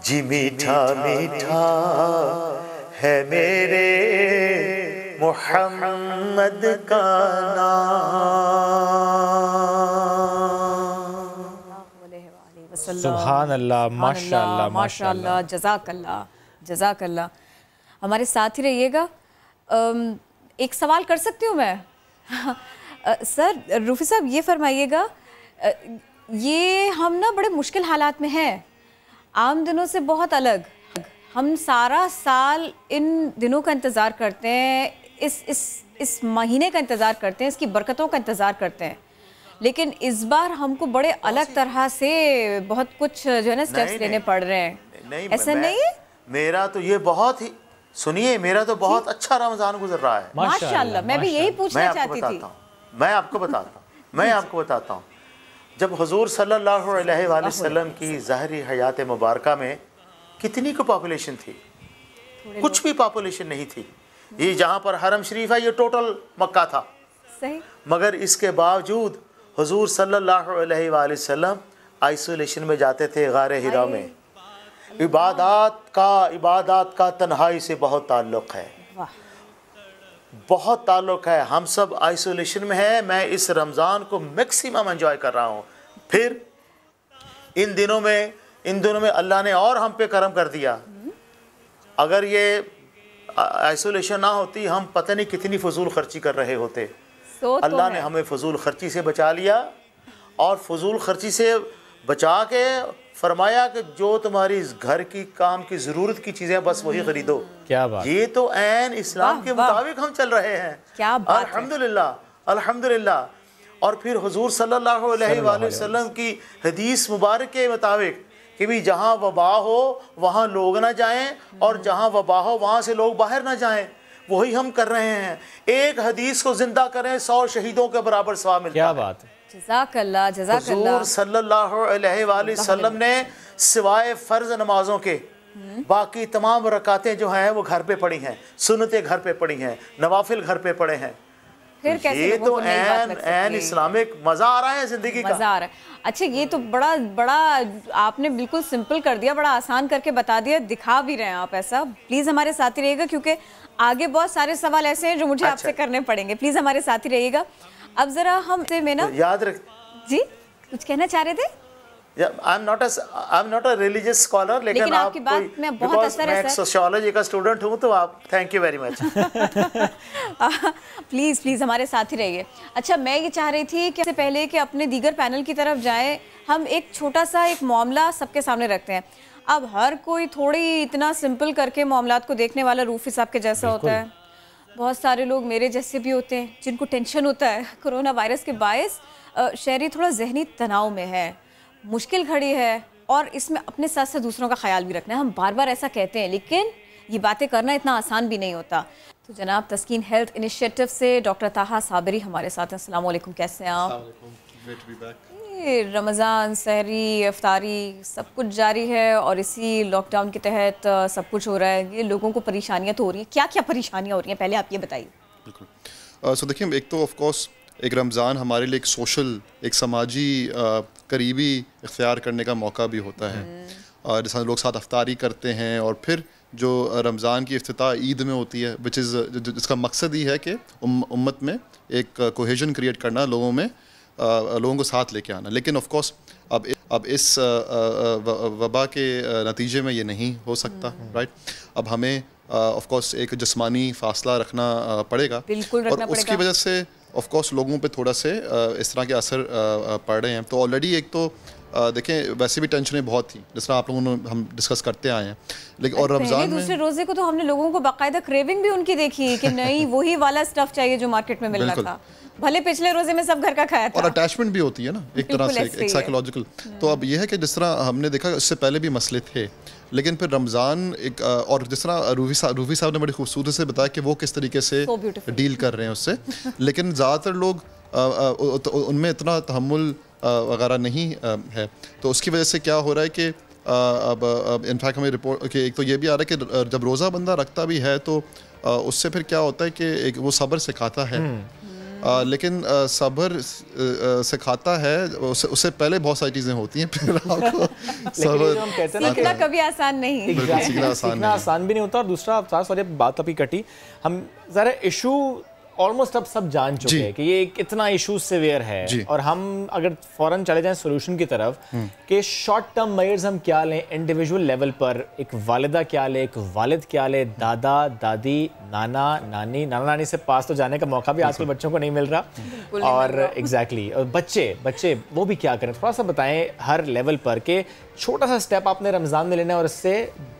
जी मीठा मीठा है मेरे मोहम्मद का नाम। सुभान अल्लाह, माशाअल्लाह माशाअल्लाह, जज़ाकल्लाह जज़ाकल्लाह। हमारे साथ ही रहिएगा। एक सवाल कर सकती हूँ मैं? सर रूफी साहब ये फरमाइएगा, ये हम ना बड़े मुश्किल हालात में हैं, आम दिनों से बहुत अलग। हम सारा साल इन दिनों का इंतज़ार करते हैं, इस महीने का इंतज़ार करते हैं, इसकी बरकतों का इंतज़ार करते हैं, लेकिन इस बार हमको बड़े अलग तरह से बहुत कुछ जो है ना स्टेप्स लेने पड़ रहे हैं। ऐसा नहीं है? मेरा तो ये बहुत ही, सुनिए, मेरा तो बहुत अच्छा रमज़ान गुजर रहा है माशाअल्लाह। मैं भी यही पूछना चाहती थी। मैं आपको बताता हूँ जब हुजूर सल्लल्लाहु अलैहि वसल्लम की ज़ाहिरी हयात मुबारका में कितनी को पॉपुलेशन थी? कुछ भी पॉपुलेशन नहीं थी। ये जहाँ पर हरम शरीफ है ये टोटल मक्का था। सही। मगर इसके बावजूद हुजूर सल्लल्लाहु अलैहि वसल्लम आइसोलेशन में जाते थे गारे हिरा में। इबादत का तन्हाई से बहुत ताल्लुक़ है, बहुत ताल्लुक़ है। हम सब आइसोलेशन में हैं। मैं इस रमज़ान को मैक्सिमम एंजॉय कर रहा हूँ। फिर इन दिनों में अल्लाह ने और हम पे करम कर दिया। अगर ये आइसोलेशन ना होती हम पता नहीं कितनी फजूल खर्ची कर रहे होते। अल्लाह ने हमें फजूल खर्ची से बचा लिया, और फजूल खर्ची से बचा के फरमाया कि जो तुम्हारी इस घर की काम की ज़रूरत की चीज़ें बस वही खरीदो। क्या बात। ये तो ऐन इस्लाम के मुताबिक हम चल रहे हैं। क्या बात। अल्हम्दुलिल्लाह अल्हम्दुलिल्लाह। और फिर हुजूर सल्लल्लाहु अलैहि वसल्लम की हदीस मुबारक के मुताबिक कि भी जहाँ वबा हो वहाँ लोग ना जाएं, और जहाँ वबा हो वहाँ से लोग बाहर ना जाएं। वही हम कर रहे हैं। एक हदीस को जिंदा करें 100 शहीदों के बराबर सवाब मिलता है। क्या बात है। जज़ाकल्लाह जज़ाकल्लाह। हुजूर सल्लल्लाहु अलैहि वसल्लम ने सिवाय फ़र्ज नमाजों के बाकी तमाम रकातें जो हैं वो घर पे पड़ी हैं, सुन्नतें घर पे पड़ी हैं, नवाफिल घर पे पड़े हैं। फिर कैसे ये तो ऐन इस्लामिक मज़ा आ रहा है ज़िंदगी का। मज़ा आ रहा है। अच्छा, ये तो बड़ा आपने बिल्कुल सिंपल कर दिया, बड़ा आसान करके बता दिया, दिखा भी रहे हैं आप ऐसा। प्लीज़ हमारे साथ ही रहिएगा, क्योंकि आगे बहुत सारे सवाल ऐसे हैं जो मुझे आपसे करने पड़ेंगे। प्लीज़ हमारे साथ ही रहिएगा। अब ज़रा हम से में ना याद रख जी, कुछ कहना चाह रहे थे? I'm not a religious scholar, लेकिन आपकी बात में बहुत असर है सर। मैं सोशियोलॉजी का स्टूडेंट हूँ, तो आप thank you very much. Please हमारे साथ ही रहिए। अच्छा, मैं ये चाह रही थी कि इससे पहले कि अपने दीगर पैनल की तरफ जाएं, हम एक छोटा सा एक मामला सबके सामने रखते हैं। अब हर कोई थोड़ी इतना सिंपल करके मामलात को देखने वाला रूफी साहब के जैसा होता है। बहुत सारे लोग मेरे जैसे भी होते हैं जिनको टेंशन होता है कोरोना वायरस के बायस। शहरी थोड़ा जहनी तनाव में है, मुश्किल खड़ी है, और इसमें अपने साथ साथ दूसरों का ख्याल भी रखना है। हम बार बार ऐसा कहते हैं, लेकिन ये बातें करना इतना आसान भी नहीं होता। तो जनाब तस्कीन हेल्थ इनिशिएटिव से डॉक्टर ताहा साबरी हमारे साथ हैं। अस्सलाम वालेकुम, कैसे हैं आप? रमज़ान, सहरी, इफ्तारी सब कुछ जारी है और इसी लॉकडाउन के तहत सब कुछ हो रहा है। ये लोगों को परेशानियाँ तो हो रही हैं, क्या क्या परेशानियाँ हो रही हैं, पहले आप ये बताइए। बिल्कुल। सो देखिए, एक तो ऑफ कोर्स एक रमज़ान हमारे लिए एक सोशल, एक समाजी करीबी इख्तियार करने का मौका भी होता है। और जैसा लोग साथ इफ्तारी करते हैं, और फिर जो रमज़ान की इफ्तिताह ईद में होती है, विच इज़ जिसका मकसद ही है कि उम्मत में एक कोहेजन क्रिएट करना, लोगों को साथ लेके आना। लेकिन ऑफ कोर्स अब इस वबा के नतीजे में ये नहीं हो सकता, राइट। अब हमें ऑफ कोर्स एक जिस्मानी फासला रखना पड़ेगा, और उसकी वजह से ऑफ कोर्स लोगों पे थोड़ा से इस तरह के असर पड़ रहे हैं। तो ऑलरेडी एक तो देखें, वैसे भी टेंशनें बहुत थी, जिस तरह आप लोगों ने हम डिस्कस करते आए हैं, लेकिन और रमज़ान दूसरे रोजे को तो हमने लोगों को बाकायदा क्रेविंग भी उनकी देखी कि नहीं वही वाला स्टफ चाहिए जो मार्केट में मिल रहा था, भले पिछले रोजे में सब घर का खाया था। और अटैचमेंट भी होती है ना एक तरह से, एक साइकोलॉजिकल। तो अब यह है कि जिस तरह हमने देखा, इससे पहले भी मसले थे, लेकिन फिर रमज़ान एक और जिस तरह रूफी साहब ने बड़ी खूबसूरती से बताया कि वो किस तरीके से डील कर रहे हैं उससे। लेकिन ज़्यादातर लोग उनमें इतना तहम्मुल वगैरह नहीं है, तो उसकी वजह से क्या हो रहा है कि अब इनफैक्ट हमें रिपोर्ट कि एक तो ये भी आ रहा है कि जब रोज़ा बंदा रखता भी है तो उससे फिर क्या होता है कि एक वो सब्र सिखाता है, लेकिन सब्र सिखाता है, उससे पहले बहुत सारी चीज़ें होती हैं, फिर आपको सीखना कभी आसान नहीं, सीखना आसान भी नहीं होता। और दूसरा सॉरी बात अभी कटी, हम ज़रा इशू ऑलमोस्ट अब सब जान चुके हैं कि ये कितना इशू सिवियर है, और हम अगर फौरन चले जाएं सोल्यूशन की तरफ कि शॉर्ट टर्म मेजर्स हम क्या लें इंडिविजुअल लेवल पर, एक वालिदा क्या ले, एक वालिद क्या ले, दादा दादी, नाना नानी से पास तो जाने का मौका भी आजकल बच्चों को नहीं मिल रहा, और एग्जैक्टली और बच्चे वो भी क्या करें, थोड़ा सा बताएं हर लेवल पर कि छोटा सा स्टेप आपने रमज़ान में लेना है और इससे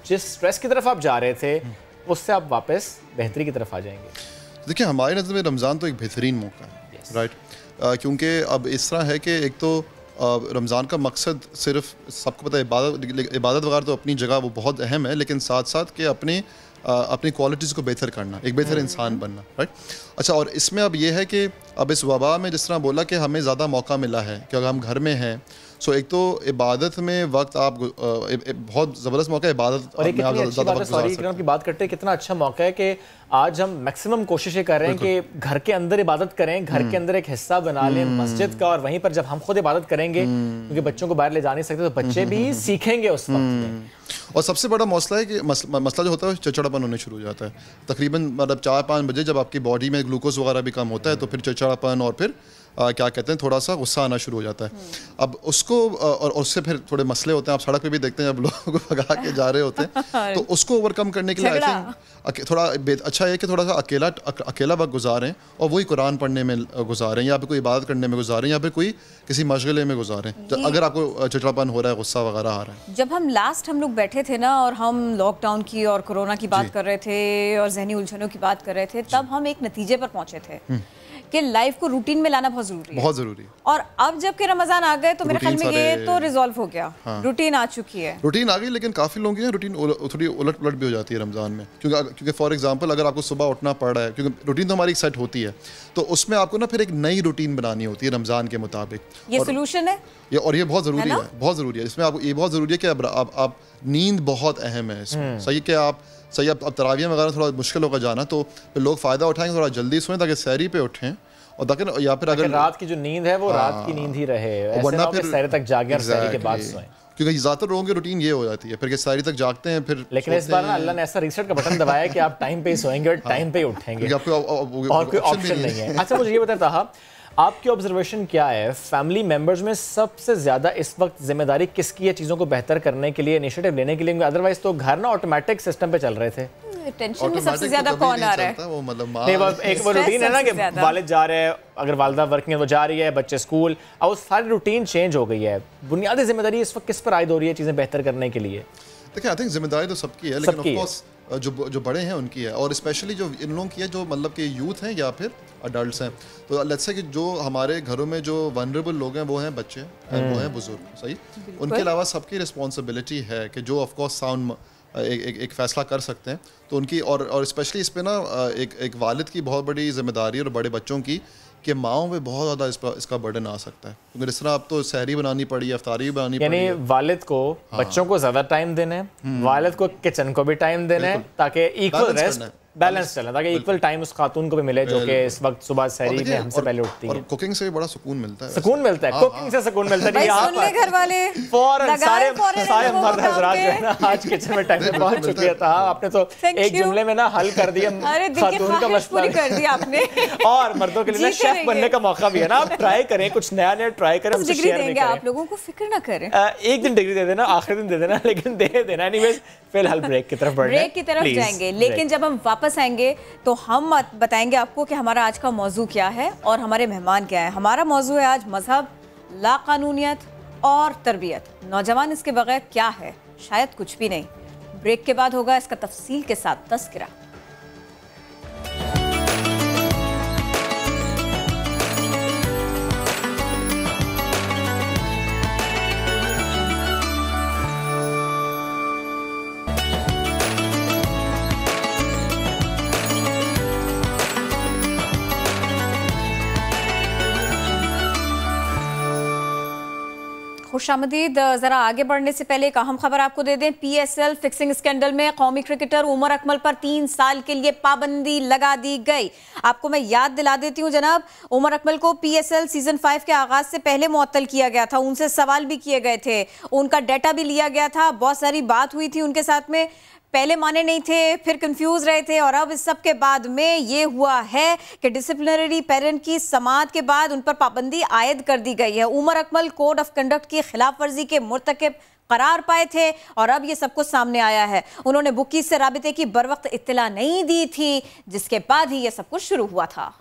जिस स्ट्रेस की तरफ आप जा रहे थे उससे आप वापस बेहतरी की तरफ आ जाएंगे। देखिए, हमारी नज़र में रमज़ान तो एक बेहतरीन मौका है, राइट। क्योंकि अब इस तरह है कि एक तो रमज़ान का मकसद सिर्फ सबको पता है इबादत वगैरह तो अपनी जगह वो बहुत अहम है, लेकिन साथ साथ के अपनी क्वालिटीज़ को बेहतर करना, एक बेहतर इंसान बनना, राइट। अच्छा, और इसमें अब ये है कि अब इस वबा में जिस तरह बोला कि हमें ज़्यादा मौका मिला है कि अगर हम घर में हैं, सो एक तो इबादत में वक्त आप बहुत ज़बरदस्त मौका है इबादत। और एक सॉरी की बात करते हैं, कितना अच्छा मौका है कि आज हम मैक्सिमम कोशिशें कर रहे हैं कि घर के अंदर इबादत करें, घर के अंदर एक हिस्सा बना लें मस्जिद का, और वहीं पर जब हम खुद इबादत करेंगे, क्योंकि बच्चों को बाहर ले जा नहीं सकते, तो बच्चे भी सीखेंगे उस वक्त में। और सबसे बड़ा मसला है कि मसला जो होता है चिड़चिड़ापन होने शुरू हो जाता है तकरीबन, मतलब 4-5 बजे जब आपकी बॉडी में ग्लूकोज वगैरह भी कम होता है, तो फिर चिड़चिड़ापन और फिर क्या कहते हैं थोड़ा सा गुस्सा आना शुरू हो जाता है। अब उसको और उससे फिर थोड़े मसले होते हैं, आप सड़क पे भी देखते हैं जब लोगों को भगा के जा रहे होते हैं, तो उसको ओवरकम करने के लिए आई थिंक थोड़ा अच्छा है कि थोड़ा सा अकेला वक्त गुजारें, और वही कुरान पढ़ने में गुजारें, या फिर कोई इबादत करने में गुजारें, या फिर कोई किसी मशगले में गुजारें, अगर आपको चिड़चिड़ापन हो रहा है, गुस्सा वगैरह आ रहा है। जब हम लोग बैठे थे ना, और हम लॉकडाउन की और कोरोना की बात कर रहे थे और जहनी उलझनों की बात कर रहे थे, तब हम एक नतीजे पर पहुंचे थे कि लाइफ को रूटीन में लाना बहुत जरूरी है। और अब जब के रमजान आ गए तो मेरे ख्याल में ये तो रिजॉल्व हो गया, रूटीन आ चुकी है, रूटीन आ गई, लेकिन काफ़ी लोगों की रूटीन थोड़ी उलट पलट भी हो जाती है रमज़ान में, क्योंकि फॉर एग्जांपल अगर आपको सुबह उठना पड़ रहा है, क्योंकि रूटीन तो हमारी सेट होती है, तो उसमें आपको ना फिर एक नई रूटीन बनानी होती है रमज़ान के मुताबिक। ये सोल्यूशन है, और ये बहुत ज़रूरी है, बहुत ज़रूरी है। इसमें आपको ये बहुत ज़रूरी है कि आप नींद बहुत अहम है इसमें, सही कि आप अब तरावियाँ वगैरह थोड़ा मुश्किल होगा जाना, तो लोग फ़ायदा उठाएंगे, थोड़ा जल्दी सोएं ताकि सहरी पे उठें, और ताकि या फिर अगर रात की जो नींद है वो रात की नींद ही रहे, वरना फिर सहरी तक जागे और सहरी के बाद सोएं, क्योंकि ज़्यादातर लोगों की रूटीन ये हो जाती है फिर कि सहरी तक जागते हैं फिर। लेकिन इस बार ना अल्लाह ने ऐसा रीसेट का बटन दबाया कि आप टाइम पे ही सोएंगे और टाइम पे ही उठेंगे, और कोई ऑप्शन नहीं है। अच्छा, मुझे ये बताता आपकी ऑब्जर्वेशन क्या है, फैमिली मेंबर्स में सबसे ज़्यादा इस वक्त जिम्मेदारी किसकी है चीज़ों को बेहतर करने के लिए, इनिशिएटिव लेने के लिए? अदरवाइज तो घर ना ऑटोमेटिक सिस्टम पे चल रहे थे। टेंशन में सबसे ज्यादा कौन आ रहा है? वो मतलब नहीं, वो एक वो रूटीन है ना कि वालिद जा रहे हैं, अगर वालिदा वर्किंग है वो जा रही है, बच्चे स्कूल, और वो सारी रूटीन चेंज हो गई है। बुनियादी जिम्मेदारी इस वक्त किस पर आयद हो रही है चीज़ें बेहतर करने के लिए? देखिए, आई थिंक जिम्मेदारी तो सबकी है, लेकिन ऑफ कोर्स जो बड़े हैं उनकी है, और स्पेशली जो इन लोगों की है जो मतलब कि यूथ हैं या फिर अडल्ट्स हैं। तो लेट्स से कि जो हमारे घरों में जो वनरेबल लोग हैं वो हैं बच्चे, वो हैं बुजुर्ग, सही। उनके अलावा सबकी रिस्पॉन्सिबिलिटी है कि जो ऑफ कोर्स साउंड एक फ़ैसला कर सकते हैं, तो उनकी और स्पेशली इस पे ना एक वालिद की बहुत बड़ी जिम्मेदारी और बड़े बच्चों की कि माओं पे बहुत ज़्यादा इसका बर्डन आ सकता है, क्योंकि जिस तरह अब तो सहरी बनानी पड़ी, अफ्तारी बनानी पड़ी, यानी वालिद को बच्चों को ज़्यादा टाइम देना है, वालिद को किचन को भी टाइम देना है, ताकि इक्वल रेस्ट बैलेंस चले, ताकि इक्वल टाइम उस खातून को भी मिले जो कि इस वक्त सुबह सहरी में हमसे पहले उठती है। और कुकिंग से भी बड़ा सुकून मिलता है, सुकून मिलता है, कुकिंग से सुकून मिलता है। यहाँ पर घर वाले फौरन सारे मर्द हज़रात जो है ना आज किचन में टाइम से पहुंच चुके था। आपने तो एक जुमले में ना हल कर दिया खातून का मसला, कर दिया आपने। और मर्दों के लिए ना शेफ बनने का मौका भी है ना, आप ट्राई करें, कुछ नया नया ट्राई करें, हमसे शेयर भी करें। आप लोगों को फिक्र ना करें, एक दिन डिग्री दे देना, आखिरी दिन दे देना, लेकिन दे देना। एनीवेज फिलहाल ब्रेक की तरफ बढ़ना है, ब्रेक की तरफ जाएंगे, लेकिन जब हम वापस आएंगे तो हम बताएंगे आपको कि हमारा आज का मौजू क्या है और हमारे मेहमान क्या है। हमारा मौजू है आज मजहब, लाकानूनियत और तरबियत। नौजवान इसके बगैर क्या है? शायद कुछ भी नहीं। ब्रेक के बाद होगा इसका तफसील के साथ तज़किरा। खुशामदीद। ज़रा आगे बढ़ने से पहले एक अहम खबर आपको दे दें। PSL फिक्सिंग स्कैंडल में कौमी क्रिकेटर उमर अकमल पर 3 साल के लिए पाबंदी लगा दी गई। आपको मैं याद दिला देती हूँ जनाब, उमर अकमल को PSL सीजन 5 के आगाज से पहले मुअत्तल किया गया था, उनसे सवाल भी किए गए थे, उनका डाटा भी लिया गया था, बहुत सारी बात हुई थी उनके साथ में। पहले माने नहीं थे, फिर कंफ्यूज रहे थे, और अब इस सब के बाद में ये हुआ है कि डिसिप्लिनरी पेरेंट की समाअत के बाद उन पर पाबंदी आयद कर दी गई है। Umar Akmal code of conduct की खिलाफ वर्जी के मुर्तकिब करार पाए थे और अब ये सब कुछ सामने आया है। उन्होंने बुकीज से राबिते की बर वक्त इत्तला नहीं दी थी, जिसके बाद ही ये सब कुछ शुरू हुआ था।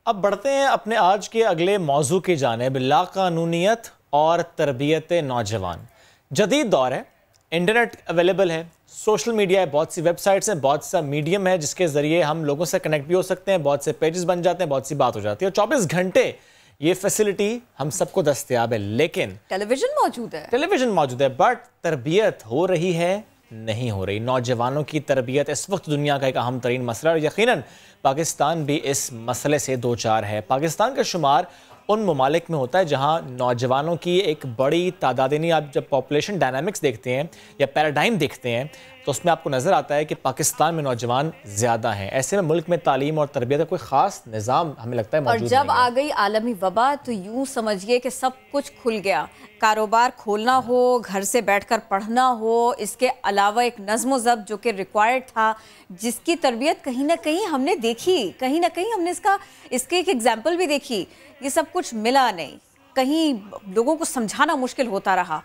अब बढ़ते हैं अपने आज के अगले मौजू की जानिब, लाकानूनियत और तरबियत नौजवान। जदीद दौर है, इंटरनेट अवेलेबल है, सोशल मीडिया है, बहुत सी वेबसाइट्स हैं, बहुत सा मीडियम है जिसके ज़रिए हम लोगों से कनेक्ट भी हो सकते हैं, बहुत से पेजेस बन जाते हैं, बहुत सी बात हो जाती है, और 24 घंटे ये फैसिलिटी हम सबको दस्तयाब है। लेकिन टेलीविज़न मौजूद है, बट तरबियत हो रही है, नहीं हो रही। नौजवानों की तरबियत इस वक्त दुनिया का एक अहम तरीन मसला है, और यकीनन पाकिस्तान भी इस मसले से दो चार है। पाकिस्तान का शुमार उन ममालिक में होता है जहाँ नौजवानों की एक बड़ी तादाद, यानी आप जब पॉपुलेशन डायनामिक्स देखते हैं या पैराडाइम देखते हैं तो उसमें आपको नज़र आता है कि पाकिस्तान में नौजवान ज़्यादा हैं। ऐसे में मुल्क में तालीम और तरबियत का कोई ख़ास निज़ाम हमें लगता है मौजूद और जब आ गई आलमी वबा तो यूँ समझिए कि सब कुछ खुल गया। कारोबार खोलना हो, घर से बैठकर पढ़ना हो, इसके अलावा एक नज़्म ज़ब्त जो कि रिक्वायर्ड था, जिसकी तरबियत कहीं ना कहीं हमने देखी, कहीं ना कहीं हमने इसके एक एग्जाम्पल भी देखी। ये सब कुछ मिला नहीं, कहीं लोगों को समझाना मुश्किल होता रहा।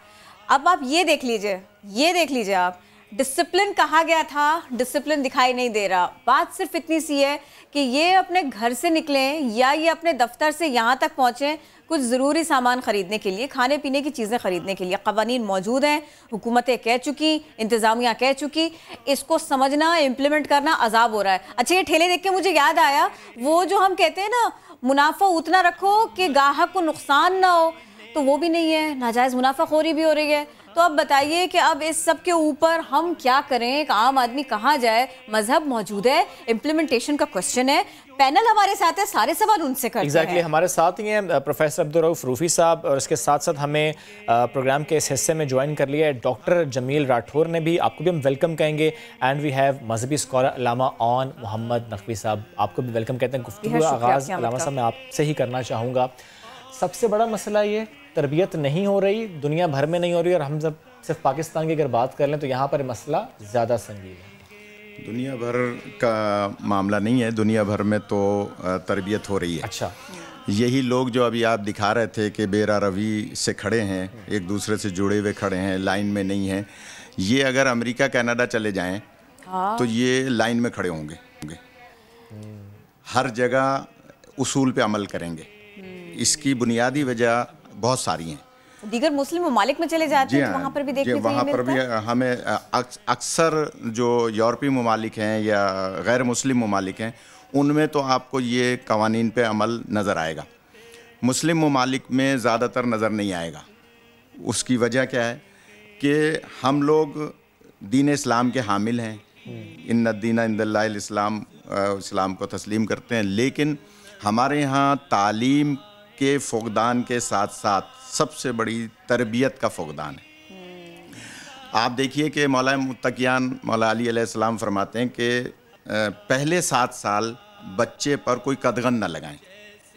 अब आप ये देख लीजिए आप, डिसिप्लिन कहा गया था, डिसिप्लिन दिखाई नहीं दे रहा। बात सिर्फ इतनी सी है कि ये अपने घर से निकलें या ये अपने दफ्तर से यहाँ तक पहुँचें कुछ ज़रूरी सामान ख़रीदने के लिए, खाने पीने की चीज़ें ख़रीदने के लिए। क़वानीन मौजूद हैं, हुकूमतें कह चुकी, इंतज़ामिया कह चुकी, इसको समझना, इम्प्लीमेंट करना अजाब हो रहा है। अच्छा, ये ठेले देख के मुझे याद आया, वो जो हम कहते हैं ना, मुनाफा उतना रखो कि गाहक को नुकसान ना हो, तो वो भी नहीं है, नाजायज़ मुनाफाखोरी भी हो रही है। तो अब बताइए कि अब इस सब के ऊपर हम क्या करें, एक आम आदमी कहाँ जाए? मजहब मौजूद है, इम्प्लीमेंटेशन का क्वेश्चन है, पैनल हमारे साथ है, सारे सवाल उनसे करते हैं। हमारे साथ ही हैं प्रोफेसर अब्दुल रऊफ रूफी साहब, और इसके साथ साथ हमें प्रोग्राम के इस हिस्से में ज्वाइन कर लिया है डॉक्टर जमील राठौर ने भी, आपको भी हम वेलकम कहेंगे। एंड वी हैव मजहबी स्कॉलर अल्लामा ऑन मोहम्मद नकवी साहब, आपको भी वेलकम कहते हैं। गुफ्तगू का आगाज़ अल्लामा साहब मैं आपसे ही करना चाहूँगा। सबसे बड़ा मसला ये तरबियत नहीं हो रही, दुनिया भर में नहीं हो रही, और हम जब सिर्फ पाकिस्तान की अगर बात कर लें तो यहाँ पर मसला ज़्यादा संगीन है। दुनिया भर का मामला नहीं है, दुनिया भर में तो तरबियत हो रही है। अच्छा, यही लोग जो अभी आप दिखा रहे थे कि बेरा रवि से खड़े हैं, एक दूसरे से जुड़े हुए खड़े हैं, लाइन में नहीं हैं, ये अगर अमेरिका कनाडा चले जाएं तो ये लाइन में खड़े होंगे, हर जगह उसूल पे अमल करेंगे। इसकी बुनियादी वजह बहुत सारी हैं। दीगर मुस्लिम ममालिक में चले जाते हैं तो वहाँ पर भी देखने को वहाँ पर भी हमें अक्सर जो यूरोपीय ममालिक हैं या गैर मुस्लिम ममालिक हैं उनमें तो आपको ये कवानीन पे अमल नज़र आएगा। मुस्लिम ममालिक में ज़्यादातर नज़र नहीं आएगा। उसकी वजह क्या है कि हम लोग दीन इस्लाम के हामिल हैं, इन्ना दीना इंदल्लाहिल इस्लाम, इस्लाम को तस्लीम करते हैं, लेकिन हमारे यहाँ तालीम के फ़ुक़दान के साथ साथ सबसे बड़ी तरबियत का फ़ुक़दान है। आप देखिए कि मौला मुत्तकियान मौला अली अलैहिस्सलाम फरमाते हैं कि पहले 7 साल बच्चे पर कोई कदगन न लगाएं,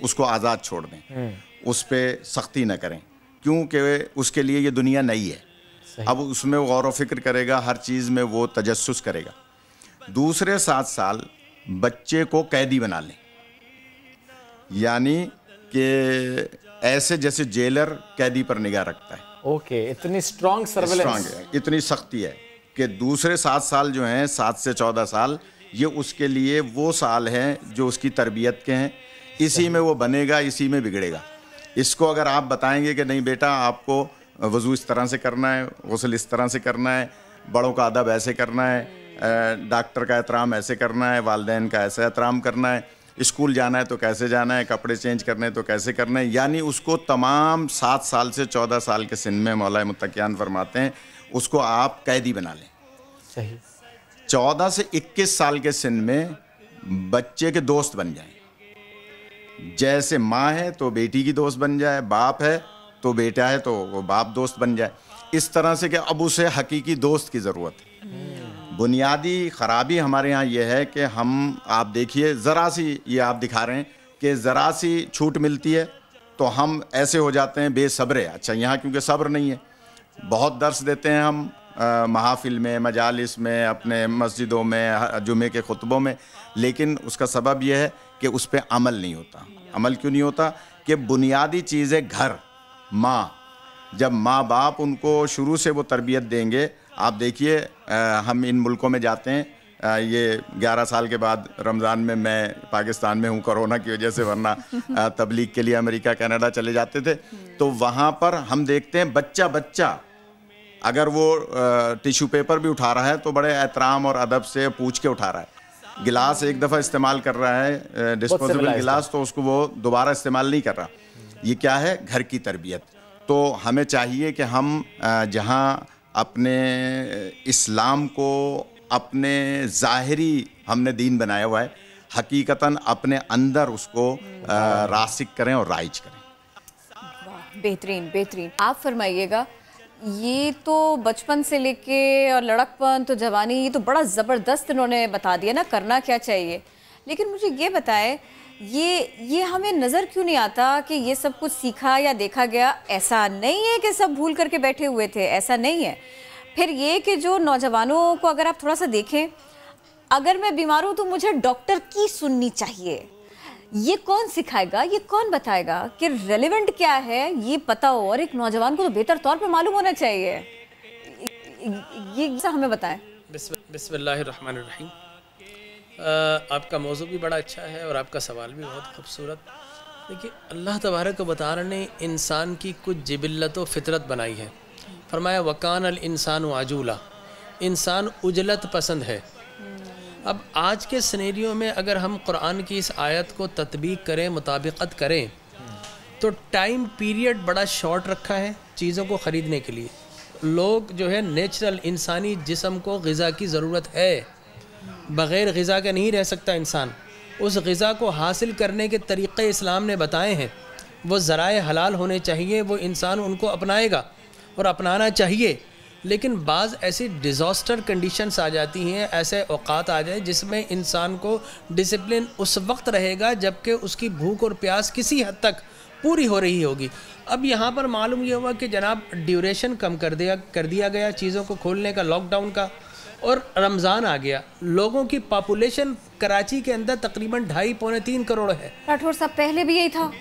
उसको आज़ाद छोड़ दें, उस पर सख्ती न करें, क्योंकि उसके लिए ये दुनिया नई है। अब उसमें वो गौर व फिक्र करेगा, हर चीज़ में वो तजस्सुस करेगा। दूसरे 7 साल बच्चे को कैदी बना लें, यानी कि ऐसे जैसे जेलर कैदी पर निगाह रखता है। ओके, इतनी स्ट्रॉन्ग सर्वेलेंस है, इतनी सख्ती है कि दूसरे 7 साल जो हैं, 7 से 14 साल, ये उसके लिए वो साल हैं जो उसकी तरबियत के हैं। इसी में वो बनेगा, इसी में बिगड़ेगा। इसको अगर आप बताएंगे कि नहीं बेटा आपको वज़ू इस तरह से करना है, गुस्ल इस तरह से करना है, बड़ों का अदब ऐसे करना है, डॉक्टर का एहतराम ऐसे करना है, वालिदैन का ऐसे एहतराम करना है, स्कूल जाना है तो कैसे जाना है, कपड़े चेंज करने हैं तो कैसे करना है, यानी उसको तमाम 7 साल से 14 साल के सिन में मौला मुत्तकियान फरमाते हैं उसको आप कैदी बना लें। सही। 14 से 21 साल के सिन में बच्चे के दोस्त बन जाएं। जैसे माँ है तो बेटी की दोस्त बन जाए, बाप है तो बेटा है तो वो बाप दोस्त बन जाए। इस तरह से कि अब उसे हकीकी दोस्त की ज़रूरत है। बुनियादी ख़राबी हमारे यहाँ ये है कि हम, आप देखिए ज़रा सी, ये आप दिखा रहे हैं कि ज़रा सी छूट मिलती है तो हम ऐसे हो जाते हैं बेसब्रे। अच्छा, यहाँ क्योंकि सब्र नहीं है, बहुत दर्स देते हैं हम महाफिल में, मजालिस में, अपने मस्जिदों में, जुमे के खुतबों में, लेकिन उसका सबब यह है कि उस पर अमल नहीं होता। अमल क्यों नहीं होता? कि बुनियादी चीज़ें घर, माँ, जब माँ बाप उनको शुरू से वो तरबियत देंगे। आप देखिए हम इन मुल्कों में जाते हैं, ये 11 साल के बाद रमज़ान में मैं पाकिस्तान में हूँ कोरोना की वजह से, वरना तबलीग के लिए अमेरिका कनाडा चले जाते थे, तो वहाँ पर हम देखते हैं बच्चा बच्चा अगर वो टिश्यू पेपर भी उठा रहा है तो बड़े एहतराम और अदब से पूछ के उठा रहा है। गिलास एक दफ़ा इस्तेमाल कर रहा है, डिस्पोजेबल गिलास, तो उसको वो दोबारा इस्तेमाल नहीं कर रहा। ये क्या है? घर की तरबियत। तो हमें चाहिए कि हम जहाँ अपने इस्लाम को अपने ज़ाहिरी हमने दीन बनाया हुआ है, हकीकतन अपने अंदर उसको रासिक करें और राइज करें। बेहतरीन बेहतरीन। आप फरमाइएगा, ये तो बचपन से लेके और लड़कपन तो जवानी, ये तो बड़ा ज़बरदस्त इन्होंने बता दिया ना करना क्या चाहिए, लेकिन मुझे ये बताएं, ये हमें नज़र क्यों नहीं आता कि ये सब कुछ सीखा या देखा गया? ऐसा नहीं है कि सब भूल करके बैठे हुए थे, ऐसा नहीं है। फिर ये कि जो नौजवानों को अगर आप थोड़ा सा देखें, अगर मैं बीमार हूँ तो मुझे डॉक्टर की सुननी चाहिए, ये कौन सिखाएगा, ये कौन बताएगा कि रेलेवेंट क्या है, ये पता हो, और एक नौजवान को तो बेहतर तौर पे मालूम होना चाहिए। ये हमें बताएं। बिस्मिल्लाहिर्रहमानिर्रहीम। आपका मौजू भी बड़ा अच्छा है और आपका सवाल भी बहुत खूबसूरत। देखिए, अल्लाह तबारक व तआला ने इंसान की कुछ जिबिल्लत व फितरत बनाई है। फरमाया वकान अल इंसान आजूला, इंसान उजलत पसंद है। अब आज के सिनेरियो में अगर हम कुरान की इस आयत को तत्बीक करें, मुताबिकत करें, तो टाइम पीरियड बड़ा शॉर्ट रखा है चीज़ों को ख़रीदने के लिए। लोग जो है नेचुरल इंसानी जिस्म को ग़िज़ा की ज़रूरत है, बग़ैर ग़िज़ा के नहीं रह सकता इंसान। उस ग़िज़ा को हासिल करने के तरीक़े इस्लाम ने बताए हैं, वो ज़राए हलाल होने चाहिए, वो इंसान उनको अपनाएगा और अपनाना चाहिए। लेकिन बाज़ ऐसी डिज़ास्टर कंडीशंस आ जाती हैं, ऐसे औक़ात आ जाए जिसमें इंसान को डिसिप्लिन उस वक्त रहेगा जबकि उसकी भूख और प्यास किसी हद तक पूरी हो रही होगी। अब यहाँ पर मालूम ये हुआ कि जनाब ड्यूरेशन कम कर दिया गया चीज़ों को खोलने का, लॉकडाउन का, और रमज़ान आ गया, लोगों की पॉपुलेशन कराची के अंदर तकरीबन 2.5-3 करोड़ है। राठौर साहब पहले भी यही था,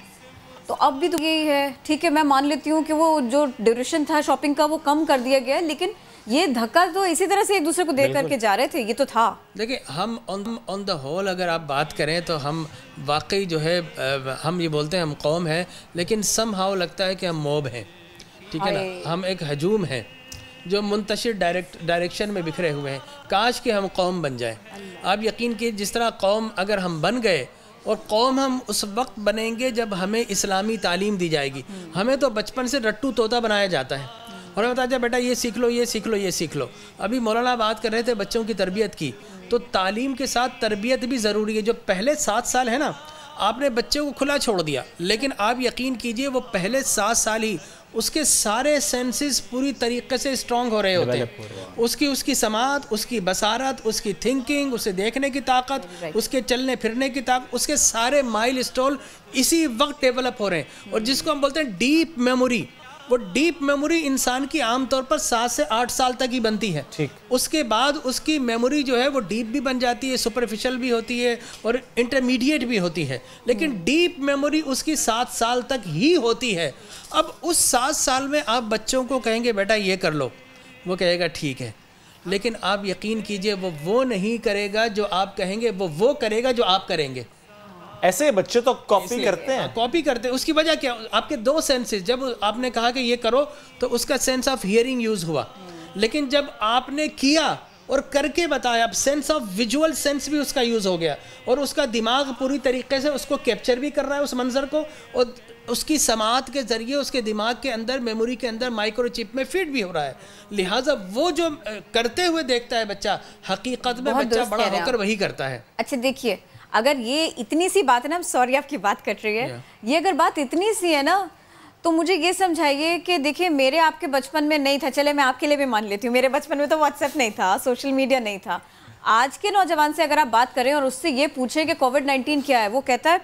तो अब भी तो यही है। ठीक है, मैं मान लेती हूँ कि वो जो ड्यूरेशन था शॉपिंग का वो कम कर दिया गया, लेकिन ये धक्का तो इसी तरह से एक दूसरे को देख करके जा रहे थे, ये तो था। देखिए, हम ऑन द होल अगर आप बात करें तो हम वाकई जो है हम ये बोलते हैं हम कौम है, लेकिन समहाउ लगता है कि हम मॉब हैं, ठीक है ना। हम एक हजूम हैं जो मुंतशिर डायरेक्शन में बिखरे हुए हैं। काश कि हम कौम बन जाए। आप यकीन कीजिए, जिस तरह कौम अगर हम बन गए, और कौम हम उस वक्त बनेंगे जब हमें इस्लामी तालीम दी जाएगी। हमें तो बचपन से रट्टू तोता बनाया जाता है और हमें बताया बेटा ये सीख लो, ये सीख लो, ये सीख लो। अभी मौलाना बात कर रहे थे बच्चों की तरबियत की, तो तालीम के साथ तरबियत भी ज़रूरी है। जो पहले 7 साल है ना, आपने बच्चे को खुला छोड़ दिया, लेकिन आप यकीन कीजिए वो पहले 7 साल ही उसके सारे सेंसेस पूरी तरीके से स्ट्रॉन्ग हो रहे होते हैं। उसकी समात, उसकी बसारत, उसकी थिंकिंग, उसे देखने की ताकत, उसके चलने फिरने की ताकत, उसके सारे माइलस्टोन इसी वक्त डेवलप हो रहे हैं। और जिसको हम बोलते हैं डीप मेमोरी, वो डीप मेमोरी इंसान की आमतौर पर 7 से 8 साल तक ही बनती है। उसके बाद उसकी मेमोरी जो है वो डीप भी बन जाती है, सुपरफिशियल भी होती है और इंटरमीडिएट भी होती है, लेकिन डीप मेमोरी उसकी 7 साल तक ही होती है। अब उस 7 साल में आप बच्चों को कहेंगे बेटा ये कर लो, वो कहेगा ठीक है, लेकिन आप यकीन कीजिए वो नहीं करेगा जो आप कहेंगे, वो करेगा जो आप करेंगे। ऐसे बच्चे तो कॉपी करते हैं। कॉपी करते हैं। उसकी वजह क्या? आपके 2 सेंसेस, जब आपने कहा कि ये करो तो उसका सेंस ऑफ हियरिंग यूज हुआ, लेकिन जब आपने किया और करके बताया, अब सेंस ऑफ विजुअल सेंस भी उसका यूज हो गया और उसका दिमाग पूरी तरीके से उसको कैप्चर भी कर रहा है उस मंजर को, और उसकी समात के जरिए उसके दिमाग के अंदर, मेमोरी के अंदर माइक्रोचिप में फिट भी हो रहा है। लिहाजा वो जो करते हुए देखता है बच्चा, हकीकत में बच्चा बड़ा होकर वही करता है। अच्छा देखिए, अगर ये इतनी सी बात है ना, सॉरी आपकी बात कट रही है, ये अगर बात इतनी सी है ना, तो मुझे ये समझाइए कि देखिए मेरे आपके बचपन में नहीं था, चले मैं आपके लिए भी मान लेती हूँ, मेरे बचपन में तो व्हाट्सएप नहीं था, सोशल मीडिया नहीं था। आज के नौजवान से अगर आप बात करें और उससे ये पूछें कि कोविड-19 क्या है, वो कहता है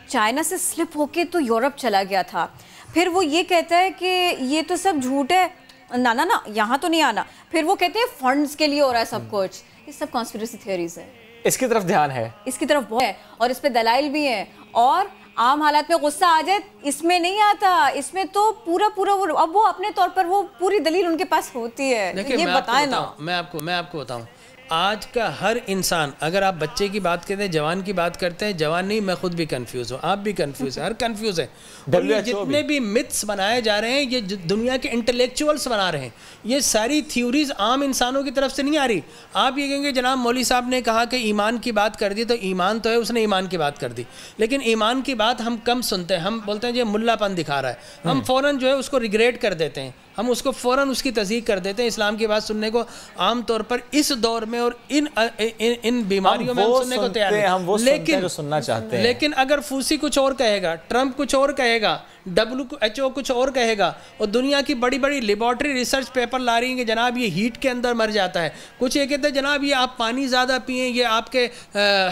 चाइना से स्लिप होके तो यूरोप चला गया था। फिर वो ये कहता है कि ये तो सब झूठ है, ना ना ना यहाँ तो नहीं आना। फिर वो कहते हैं फंड्स के लिए हो रहा है सब कुछ। ये सब कॉन्स्पिरेसी थियरीज है। इसकी तरफ ध्यान है, इसकी तरफ बहुत है और इस पे दलाइल भी हैं। और आम हालात में गुस्सा आ जाए, इसमें नहीं आता, इसमें तो पूरा वो, अब वो अपने तौर पर वो पूरी दलील उनके पास होती है। देखिए, ये बताएं ना। मैं आपको बताऊं, आज का हर इंसान, अगर आप बच्चे की बात करते हैं, जवान की बात करते हैं, जवान नहीं, मैं खुद भी कंफ्यूज हूँ, आप भी कंफ्यूज है, हर कंफ्यूज है। और ये जितने भी मिथ्स बनाए जा रहे हैं, ये दुनिया के इंटेलेक्चुअल्स बना रहे हैं। ये सारी थ्योरीज आम इंसानों की तरफ से नहीं आ रही। आप ये कहेंगे जनाब मौली साहब ने कहा कि ईमान की बात कर दी, तो ईमान तो है, उसने ईमान की बात कर दी, लेकिन ईमान की बात हम कम सुनते हैं। हम बोलते हैं ये मुल्लापन दिखा रहा है, हम फ़ौरन जो है उसको रिग्रेट कर देते हैं, हम उसको फ़ौरन उसकी तस्दीक कर देते हैं। इस्लाम की बात सुनने को आम तौर पर इस दौर में और इन बीमारियों में हम सुनने को तैयार हैं, लेकिन सुनना चाहते हैं। लेकिन अगर फूसी कुछ और कहेगा, ट्रंप कुछ और कहेगा, WHO कुछ और कहेगा, और दुनिया की बड़ी बड़ी लेबॉर्ट्री रिसर्च पेपर ला रही है कि जनाब ये हीट के अंदर मर जाता है, कुछ ये कहते हैं जनाब ये आप पानी ज़्यादा पिएं, ये आपके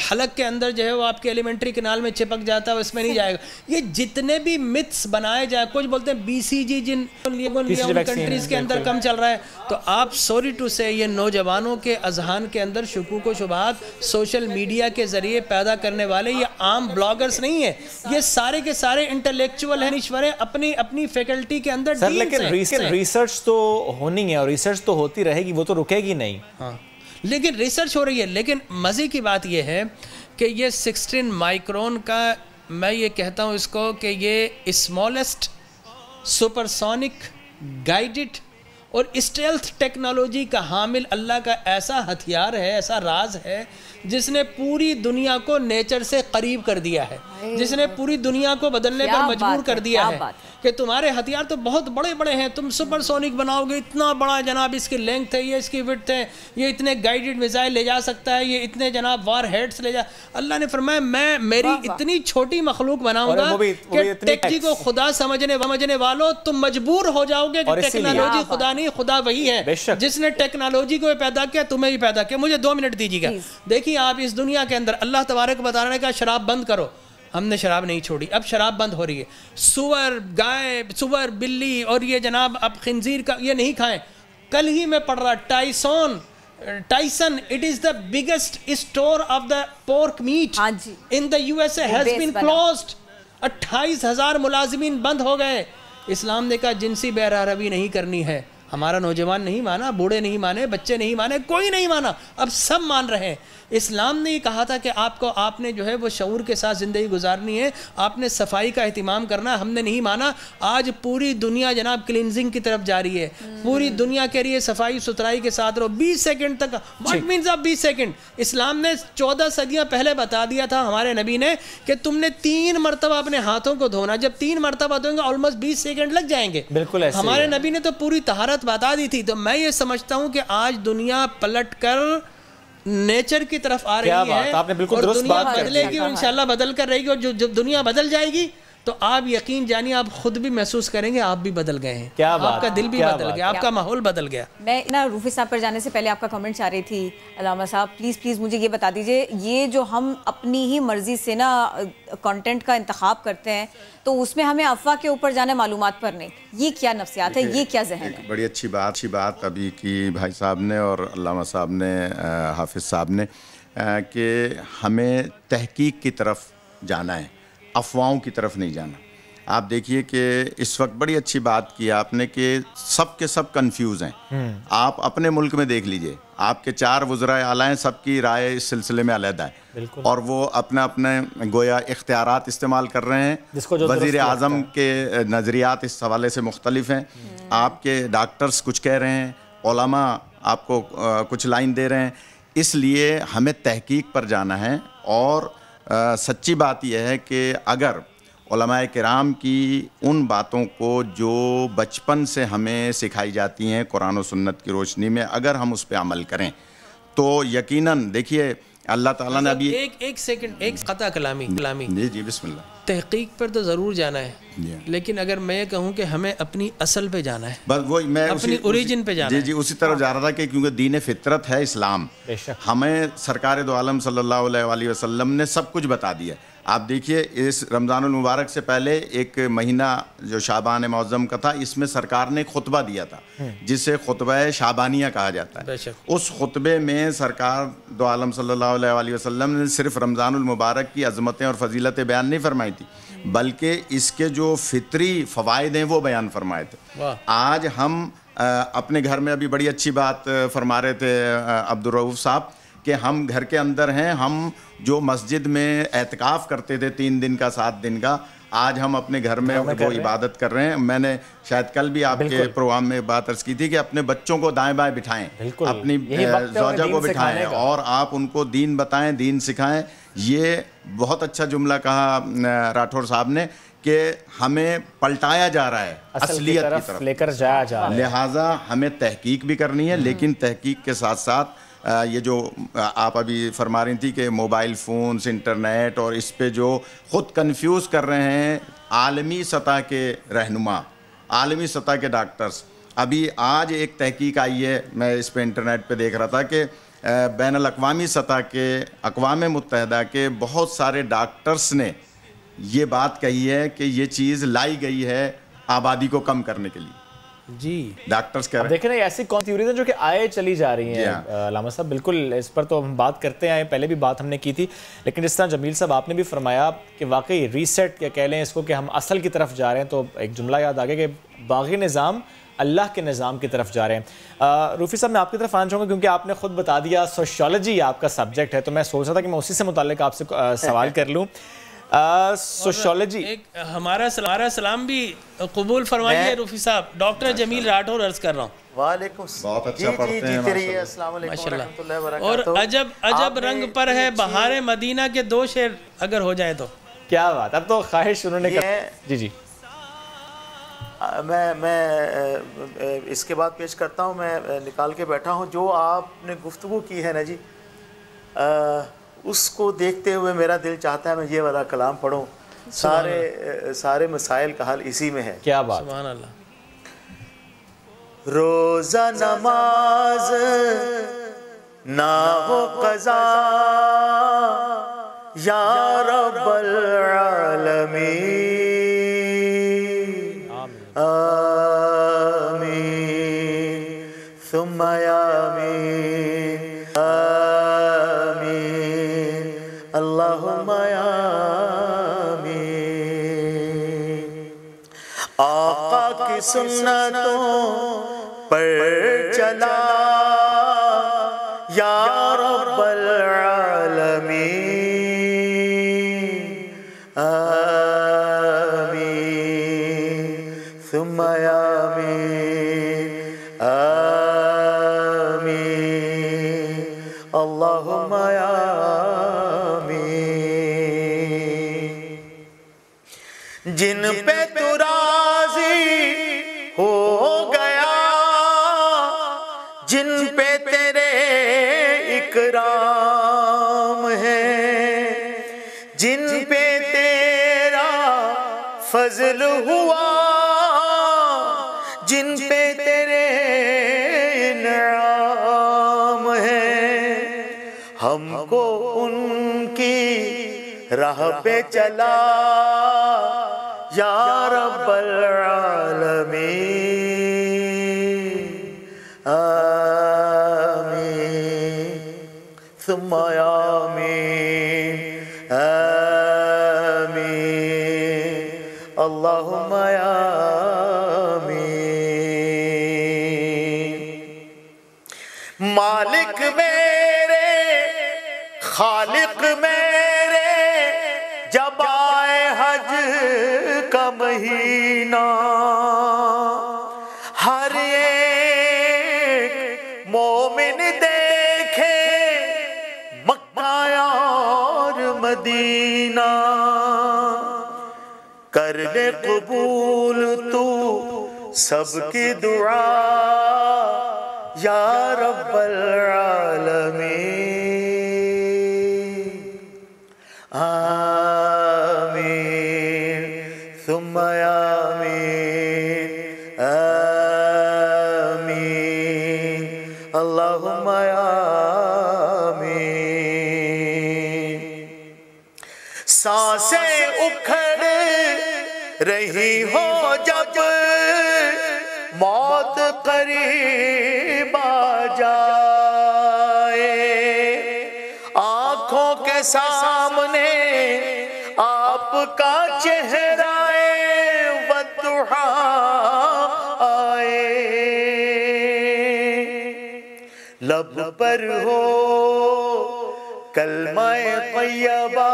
हलक के अंदर जो है वो आपके एलिमेंट्री कैनाल में चिपक जाता है, इसमें नहीं जाएगा। ये जितने भी मिथ्स बनाए जाए, कुछ बोलते हैं BCG जिन कंट्रीज के अंदर कम चल रहा है, तो आप सॉरी टू से ये नौजवानों के अजहान के अंदर शुकूक व शुबहात सोशल मीडिया के जरिए पैदा करने वाले ये आम ब्लॉगर्स नहीं है, ये सारे के सारे इंटेलेक्चुअल हैं, अपनी अपनी फैकल्टी के अंदर। सर लेकिन रिसर्च तो होनी है और रिसर्च तो होती रहेगी, वो तो रुकेगी नहीं। हाँ, लेकिन रिसर्च हो रही है। लेकिन मजे की बात यह है कि ये 16 माइक्रोन का, मैं ये कहता हूँ इसको कि ये स्मॉलेस्ट सुपरसोनिक गाइडेड और स्टेल्थ टेक्नोलॉजी का हामिल अल्लाह का ऐसा हथियार है, ऐसा राज है, जिसने पूरी दुनिया को नेचर से करीब कर दिया है, जिसने पूरी दुनिया को बदलने पर मजबूर कर दिया है कि तुम्हारे हथियार तो बहुत बड़े बड़े हैं, तुम सुपरसोनिक बनाओगे, इतना बड़ा जनाब इसकी लेंथ है, ये इसकी विड्थ है, ये इतने गाइडेड मिसाइल ले जा सकता है, ये इतने जनाब वार हेड्स ले जा। अल्लाह ने फरमाया मैं मेरी इतनी छोटी मखलूक बनाऊंगा कि टेक जी को खुदा समझने वालों तुम मजबूर हो जाओगे कि टेक्नोलॉजी खुदा नहीं, खुदा वही है जिसने टेक्नोलॉजी को पैदा किया, तुम्हें भी पैदा किया। मुझे 2 मिनट दीजिएगा। देखिए आप इस दुनिया के अंदर अल्लाह तबारक बता रहे का शराब बंद करो, हमने शराब नहीं छोड़ी, अब शराब बंद हो रही है। सुअर, गाय, सुअर, बिल्ली और ये जनाब अब खिंजीर का ये नहीं खाएं। कल ही मैं पढ़ रहा टाइसॉन Tyson, it is the biggest store of the pork meat in the USA has been closed. 28,000 मुलाजिमीन बंद हो गए। इस्लाम ने कहा जिनसी बेरहरवी नहीं करनी है। हमारा नौजवान नहीं माना, बूढ़े नहीं माने, बच्चे नहीं माने, कोई नहीं माना, अब सब मान रहे हैं। इस्लाम ने ये कहा था कि आपने जो है वो शऊर के साथ ज़िंदगी गुजारनी है, आपने सफाई का एहतिमाम करना। हमने नहीं माना। आज पूरी दुनिया जनाब क्लिनजिंग की तरफ जा रही है। पूरी दुनिया कह रही है सफाई सुथराई के साथ रहो। 20 सेकंड तक, व्हाट मीन्स ऑफ 20 सेकंड? इस्लाम ने 14 सदियाँ पहले बता दिया था हमारे नबी ने कि तुमने 3 मरतबा अपने हाथों को धोना। जब 3 मरतबा धोएंगे ऑलमोस्ट 20 सेकंड लग जाएंगे। बिल्कुल ऐसे हमारे नबी ने तो पूरी तहारत बता दी थी। तो मैं ये समझता हूँ कि आज दुनिया पलट कर नेचर की तरफ आ रही है आपने बिल्कुल और दुरुस्त दुनिया बात कर बदलेगी और इंशाल्लाह बदल कर रहेगी। और जब दुनिया बदल जाएगी तो आप यकीन जानिए, आप खुद भी महसूस करेंगे आप भी बदल गए हैं। क्या बात, आपका दिल भी बदल गया, आपका माहौल बदल गया। मैं ना रूफी साहब पर जाने से पहले आपका कमेंट चाह रही थी। अलामा साहब प्लीज़ मुझे ये बता दीजिए, ये जो हम अपनी ही मर्जी से ना कंटेंट का इंतखाब करते हैं तो उसमें हमें अफवाह के ऊपर जाना मालूमात पर नहीं, ये क्या नफ्सियात है, ये क्या जहन है? बड़ी अच्छी बात अभी की भाई साहब ने और अल्लामा साहब ने, हाफिज़ साहब ने, कि हमें तहकीक की तरफ जाना है, अफवाहों की तरफ नहीं जाना। आप देखिए कि इस वक्त बड़ी अच्छी बात की आपने कि सब के सब कंफ्यूज हैं। आप अपने मुल्क में देख लीजिए, आपके 4 वज़राए आला हैं, सबकी राय इस सिलसिले में अलग है और वो अपना अपने गोया इख्तियारात इस्तेमाल कर रहे हैं। वज़ीर आज़म के नज़रियात इस हवाले से मुख्तलिफ हैं। आपके डॉक्टर्स कुछ कह रहे हैं, उलमा आपको कुछ लाइन दे रहे हैं। इसलिए हमें तहकीक पर जाना है। और सच्ची बात यह है कि अगर उलमाए किराम की उन बातों को जो बचपन से हमें सिखाई जाती हैं कुरान और सुन्नत की रोशनी में, अगर हम उस पर अमल करें तो यकीनन देखिए अल्लाह ताला ने अभी एक सेकंड, एक क़ता कलामी जी बिस्मिल्लाह। तहकीक पर तो ज़रूर जाना है, लेकिन अगर मैं कहूँ कि हमें अपनी असल पे जाना है, बस वो मैं अपनी ओरिजिन पे जाना है। जी उसी तरफ जा रहा था कि क्योंकि दीन फितरत है इस्लाम, हमें सरकार दो आलम सल्लल्लाहु अलैहि वसल्लम ने सब कुछ बता दिया। आप देखिए इस रमज़ानुल मुबारक से पहले एक महीना जो शाबान मुअज़्ज़म का था, इसमें सरकार ने खुतबा दिया था जिसे खुतबा शाबानिया कहा जाता है। उस खुतबे में सरकार दो आलम सल्लल्लाहु अलैहि वसल्लम ने सिर्फ रमज़ानुल मुबारक की अज़मतें और फजीलतें बयान नहीं फरमाई थी, बल्कि इसके जो फितरी फ़वाइद हैं वो बयान फरमाए थे। आज हम अपने घर में अभी बड़ी अच्छी बात फरमा रहे थे अब्दुल रऊफ़ साहब कि हम घर के अंदर हैं, हम जो मस्जिद में एतकाफ़ करते थे 3 दिन का 7 दिन का, आज हम अपने घर में वो इबादत कर रहे हैं। मैंने शायद कल भी आपके प्रोग्राम में बात अर्ज़ की थी कि अपने बच्चों को दाएं बाएं बिठाएं, अपनी ज़ौजा को बिठाएं और आप उनको दीन बताएं, दीन सिखाएं। ये बहुत अच्छा जुमला कहा राठौर साहब ने कि हमें पलटाया जा रहा है असलियत की तरफ लेकर जाया जा रहा है। लिहाजा हमें तहकीक भी करनी है, लेकिन तहकीक के साथ साथ ये जो आप अभी फरमा रही थी कि मोबाइल फ़ोन्स, इंटरनेट और इस पे जो ख़ुद कंफ्यूज कर रहे हैं आलमी सतह के रहनुमा, आलमी सतह के डॉक्टर्स। अभी आज एक तहकीक आई है, मैं इस पे इंटरनेट पे देख रहा था कि बैनुल अक़वामी सतह के अक़वाम मुत्तहिदा के बहुत सारे डॉक्टर्स ने ये बात कही है कि ये चीज़ लाई गई है आबादी को कम करने के लिए। जी डॉक्टर्स कह रहे हैं। देखें ऐसी कौन थ्योरीज हैं जो कि आए चली जा रही हैं अलामा साहब, बिल्कुल इस पर तो हम बात करते आए, पहले भी बात हमने की थी, लेकिन जिस तरह जमील साहब आपने भी फरमाया कि वाकई रीसेट या कह लें इसको कि हम असल की तरफ जा रहे हैं, तो एक जुमला याद आ गया कि बागी निज़ाम अल्लाह के निज़ाम की तरफ जा रहे हैं। रूफी साहब मैं आपकी तरफ आना चाहूँगा क्योंकि आपने खुद बता दिया सोशियोलॉजी आपका सब्जेक्ट है, तो मैं सोच रहा था कि मैं उसी से मुताल्लिक आपसे सवाल कर लूँ। सोशियोलॉजी हमारा सलाम भी कबूल फरमाइए रूफी साहब। डॉक्टर जमील राठौर अर्ज कर रहा हूँ। वालेकुम बहुत अच्छा पढ़ते हैं माशाल्लाह। और अजब रंग पर है बहार मदीना के 2 शेर अगर हो जाए तो क्या बात। अब तो ख्वाहिश उन्होंने जी मैं इसके बाद पेश करता हूँ। मैं निकाल के बैठा हूँ जो आपने गुफ्तगू की है ना जी, उसको देखते हुए मेरा दिल चाहता है मैं ये वाला कलाम पढ़ूं। सारे मसाइल का हल इसी में है। क्या बात। सुभान अल्लाह। रोज़ा नमाज ना हो क़ज़ा या रब्बल आलमीन, आमीन सुम्मा आमीन आका की सुन्नतों पर चला या रब्बल आलमीन आमीन सुम्मा आमीन आमीन अल्लाहुम्मा आमीन। जिन पे तू राज़ी हो गया, जिन पे तेरे इकराम है, जिन पे तेरा फजल हुआ, जिन पे तेरे इनाम है, हमको उनकी राह पे चला या रब्बल आलमीन आमीन सुम्मा आमीन आमीन अल्लाहुम्मा आमीन। मालिक मेरे खालिक मेरे जब आए हज का महीना, हर एक मोमिन देखे मक्का और मदीना, कर ले कबूल तू सबकी दुआ या रब्बल आलमीन आमीन सुम्मा आमीन आमीन अल्लाहुम्मा आमीन। सांसें उखड़ रही हो जब मौत करीब आ जाए, आँखों के सामने आपका चेहरा वद्दुहा आए, लब पर हो कलमाए तैयबा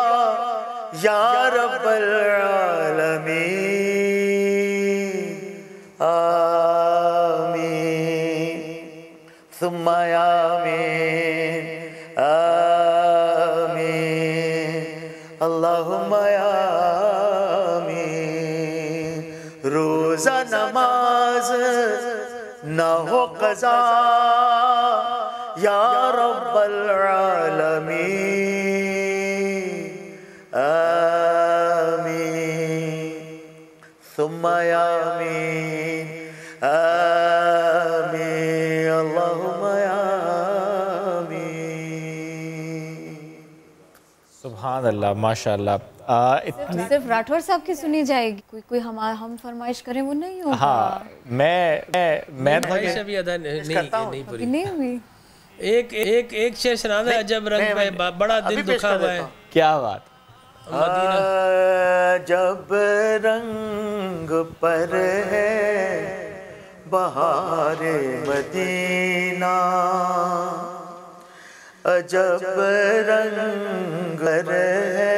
या रब्बल आलमीन आमीन सुम्मा आमीन आमीन अल्लाहुम्मा आमीन। रोज़ा नमाज न हो क़ज़ा या रब्बल आलमीन आमीन सुम्मा आमीन आमीन अल्लाहुम्मा आमीन। सुभान अल्लाह माशाअल्लाह। सिर्फ राठौर साहब की सुनी जाएगी, कोई हम फरमाइश करें वो नहीं होगा। हाँ मैं अभी अदा नहीं पूरी नहीं हुई। एक शेर सुना दे। अजब रंग पे बड़ा दिल दुखा हुआ है। क्या बात। जब रंग पर है बहारे मदीना, अजब रंग पर है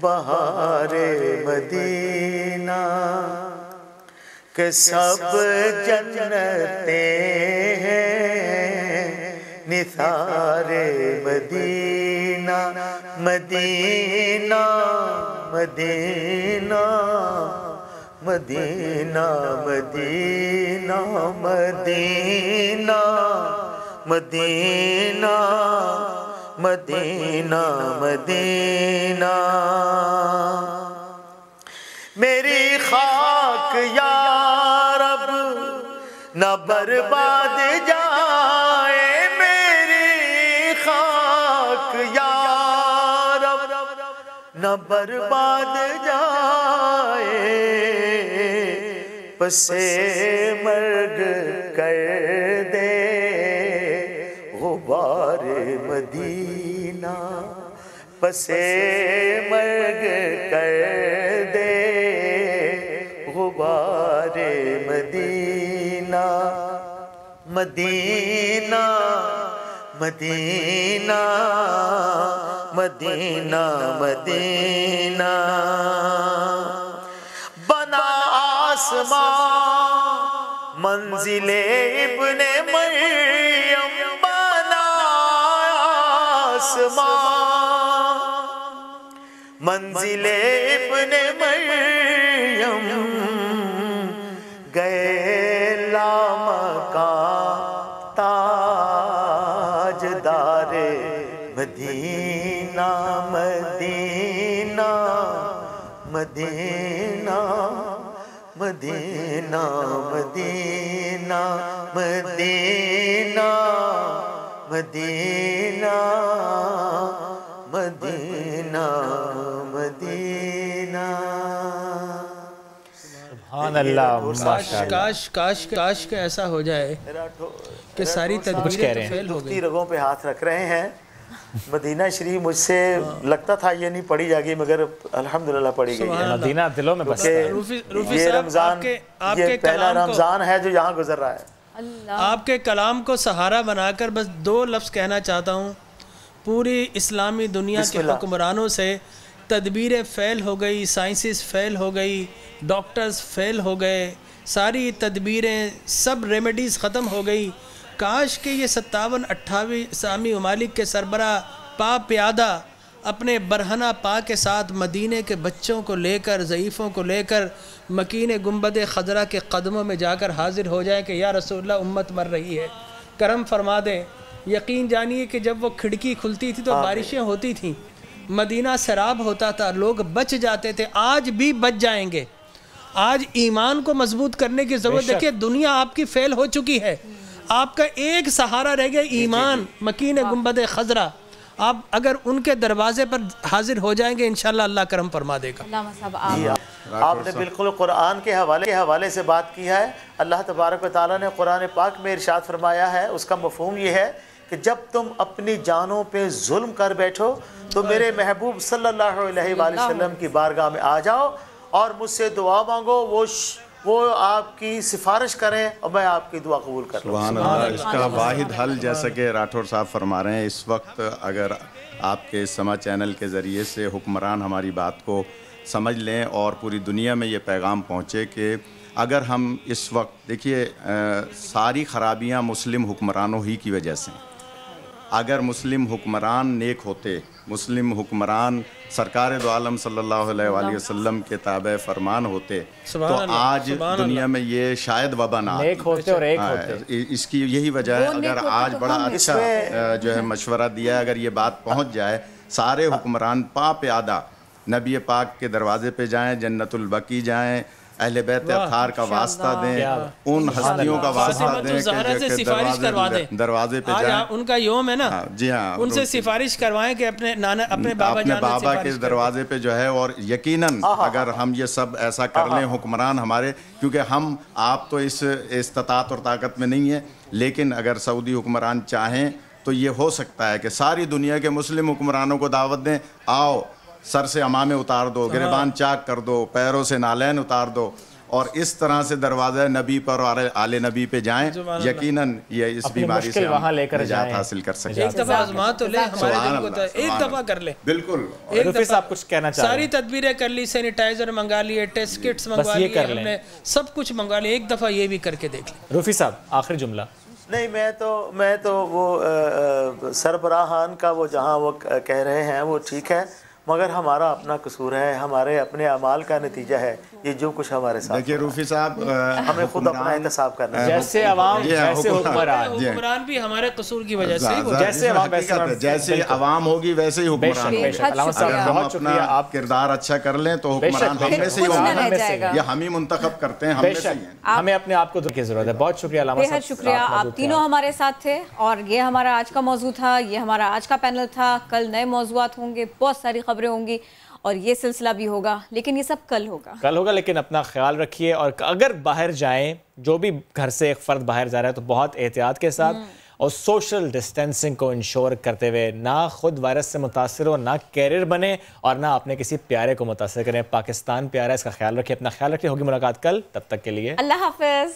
बहारे मदीना, के सब जन्नते हैं निसारे मदीना मदीना मदीना मदीना मदीना मदीना मदीना मदीना मदीना। मेरी खाक या रब न बर्बाद जाए, मेरी खाक या रब न बर्बाद जाए, पसे मर्ग कर दे गुबार मदीना, पसे मर्ग कर दे मदीना मदीना मदीना मदीना बना आसमां मंजिले इब्ने मरियम बना आसमां मंजिले इब्ने मरियम गए लामका ताजदारे मदीना मदीना मदीना मदीना मदीना मदीना मदीना मदीना मदीना। काश काश काश के ऐसा हो जाए कि सारी तदबीरें फेल हो गई। रगों पे हाथ रख रहे हैं। मदीना शरीफ मुझसे लगता था ये नहीं पढ़ी जाएगी, मगर अल्हम्दुलिल्लाह पढ़ी गई है। मदीना दिलों में बसता है। ये रमजान, ये पहला रमजान है जो यहाँ गुजर रहा है। आपके कलाम को सहारा बनाकर बस 2 लफ्ज़ कहना चाहता हूँ। पूरी इस्लामी दुनिया के हुक्मरानों से तदबीरें फ़ेल हो गई, साइंसेस फ़ेल हो गई, डॉक्टर्स फ़ेल हो गए, सारी तदबीरें सब रेमेडीज़ ख़त्म हो गई। काश के ये 57-58 इस्लामी ममालिक के सरबरा पा प्यादा अपने बरहना पा के साथ मदीने के बच्चों को लेकर, ज़ईफ़ों को लेकर मकीन गुंबद खजरा के कदमों में जाकर हाजिर हो जाए कि या रसूलल्लाह उम्मत मर रही है, करम फरमा दें। यकीन जानिए कि जब वो खिड़की खुलती थी तो बारिशें होती थीं, मदीना सैराब होता था, लोग बच जाते थे। आज भी बच जाएंगे। आज ईमान को मजबूत करने की ज़रूरत। देखिए दुनिया आपकी फ़ेल हो चुकी है, आपका एक सहारा रह गया ईमान, मकीन गुंबद खजरा। आप अगर उनके दरवाजे पर हाजिर हो जाएंगे इंशाल्लाह अल्लाह करम फरमा देगा। आपने बिल्कुल कुरान के हवाले से बात की है। अल्लाह तबारक व तआला ने कुरान पाक में इरशाद फरमाया है, उसका मफ़हूम ये है कि जब तुम अपनी जानों पे जुल्म कर बैठो तो मेरे महबूब सल्लल्लाहु अलैहि वसल्लम की बारगाह में आ जाओ और मुझसे दुआ मांगो, वो आपकी सिफारिश करें और मैं आपकी दुआ कबूल कर लूँ। इसका वाहिद हल, जैसा कि राठौर साहब फरमा रहे हैं, इस वक्त अगर आपके समा चैनल के ज़रिए से हुक्मरान हमारी बात को समझ लें और पूरी दुनिया में ये पैगाम पहुँचे कि अगर हम इस वक्त देखिए सारी ख़राबियाँ मुस्लिम हुक्मरानों ही की वजह से। अगर मुस्लिम हुक्मरान नेक होते, मुस्लिम हुक्मरान सरकार दो आलम सल्लल्लाहु अलैहि वसल्लम के ताबे फरमान होते तो आज दुनिया में ये शायद वबा ना होते और एक होते। इसकी यही वजह है। अगर आज बड़ा अच्छा जो है मशवरा दिया है, अगर ये बात पहुँच जाए, सारे हुक्मरान पा प्यादा नबी पाक के दरवाजे पे जाएँ, जन्नतुल बकी जाएँ, अहले बैत अत्हार का वास्ता दें, उन हस्तियों का वास्ता दें कि सिफारिश करवा दें, दरवाजे पे जाएं। उनका योम है ना। जी हाँ, उनसे सिफारिश करवाएं कि अपने नाना अपने बाबा के दरवाजे पे जो है। और यकीनन अगर हम ये सब ऐसा कर लें हुक्मरान हमारे, क्योंकि हम आप तो इस इस्तात और ताकत में नहीं है, लेकिन अगर सऊदी हुक्मरान चाहें तो ये हो सकता है कि सारी दुनिया के मुस्लिम हुक्मरानों को दावत दें, आओ सर से अमामे उतार दो, गिरबान चाक कर दो, पैरों से नालैन उतार दो, और इस तरह से दरवाज़ा नबी पर और आले नबी पे जाएं। यकीनन ये इस बीमारी से वहाँ लेकर निजात हासिल कर सकते हैं। एक दफ़ा आज़मा तो ले, हमारे दिल को तो एक दफ़ा कर ले। बिल्कुल। एक दफ़ा कुछ कहना चाहिए। सारी तदबीरें कर ली, सैनिटाइजर मंगा लिए, टेस्ट किट्स मंगवा लिए, हमने सब कुछ मंगवा लिया। एक दफ़ा ये भी करके देख लें। रूफी साहब आखिरी जुमला। नहीं, मैं तो वो सरबराहान का वो जहाँ वो कह रहे हैं वो ठीक है, मगर हमारा अपना कसूर है, हमारे अपने अमाल का नतीजा है ये जो कुछ हमारे साथ। देखिए रूफी साहब, हमें खुद अपना एहतसाब करना है। जैसे अवाम वैसे हुक्मरान भी हमारे कसूर की वजह से, जैसे अवाम होगी वैसे ही हुक्मरान होगा। अगर हम अपना आप किरदार अच्छा कर लें तो हुक्मरान हम में से ही होंगे। ये हम ही मुंतखब करते हैं, हम में से ही हैं। हमें अपने आप को की जरूरत है। बहुत शुक्रिया अलामा साहब, बेहद शुक्रिया। आप तीनों हमारे साथ थे और ये हमारा आज का मौजू था, ये हमारा आज का पैनल था। कल नए मौजूआत होंगे, बहुत सारी खबरें होंगी और ये सिलसिला भी होगा, लेकिन ये सब कल होगा। लेकिन अपना ख्याल रखिए और अगर बाहर जाएं, जो भी घर से एक फ़र्द बाहर जा रहा है तो बहुत एहतियात के साथ और सोशल डिस्टेंसिंग को इंश्योर करते हुए ना खुद वायरस से मुतासर हो, ना कैरियर बने और ना अपने किसी प्यारे को मुतासर करें। पाकिस्तान प्यारा है, इसका ख्याल रखिए, अपना ख्याल रखिए। होगी मुलाकात कल, तब तक के लिए अल्लाह हाफ़िज़।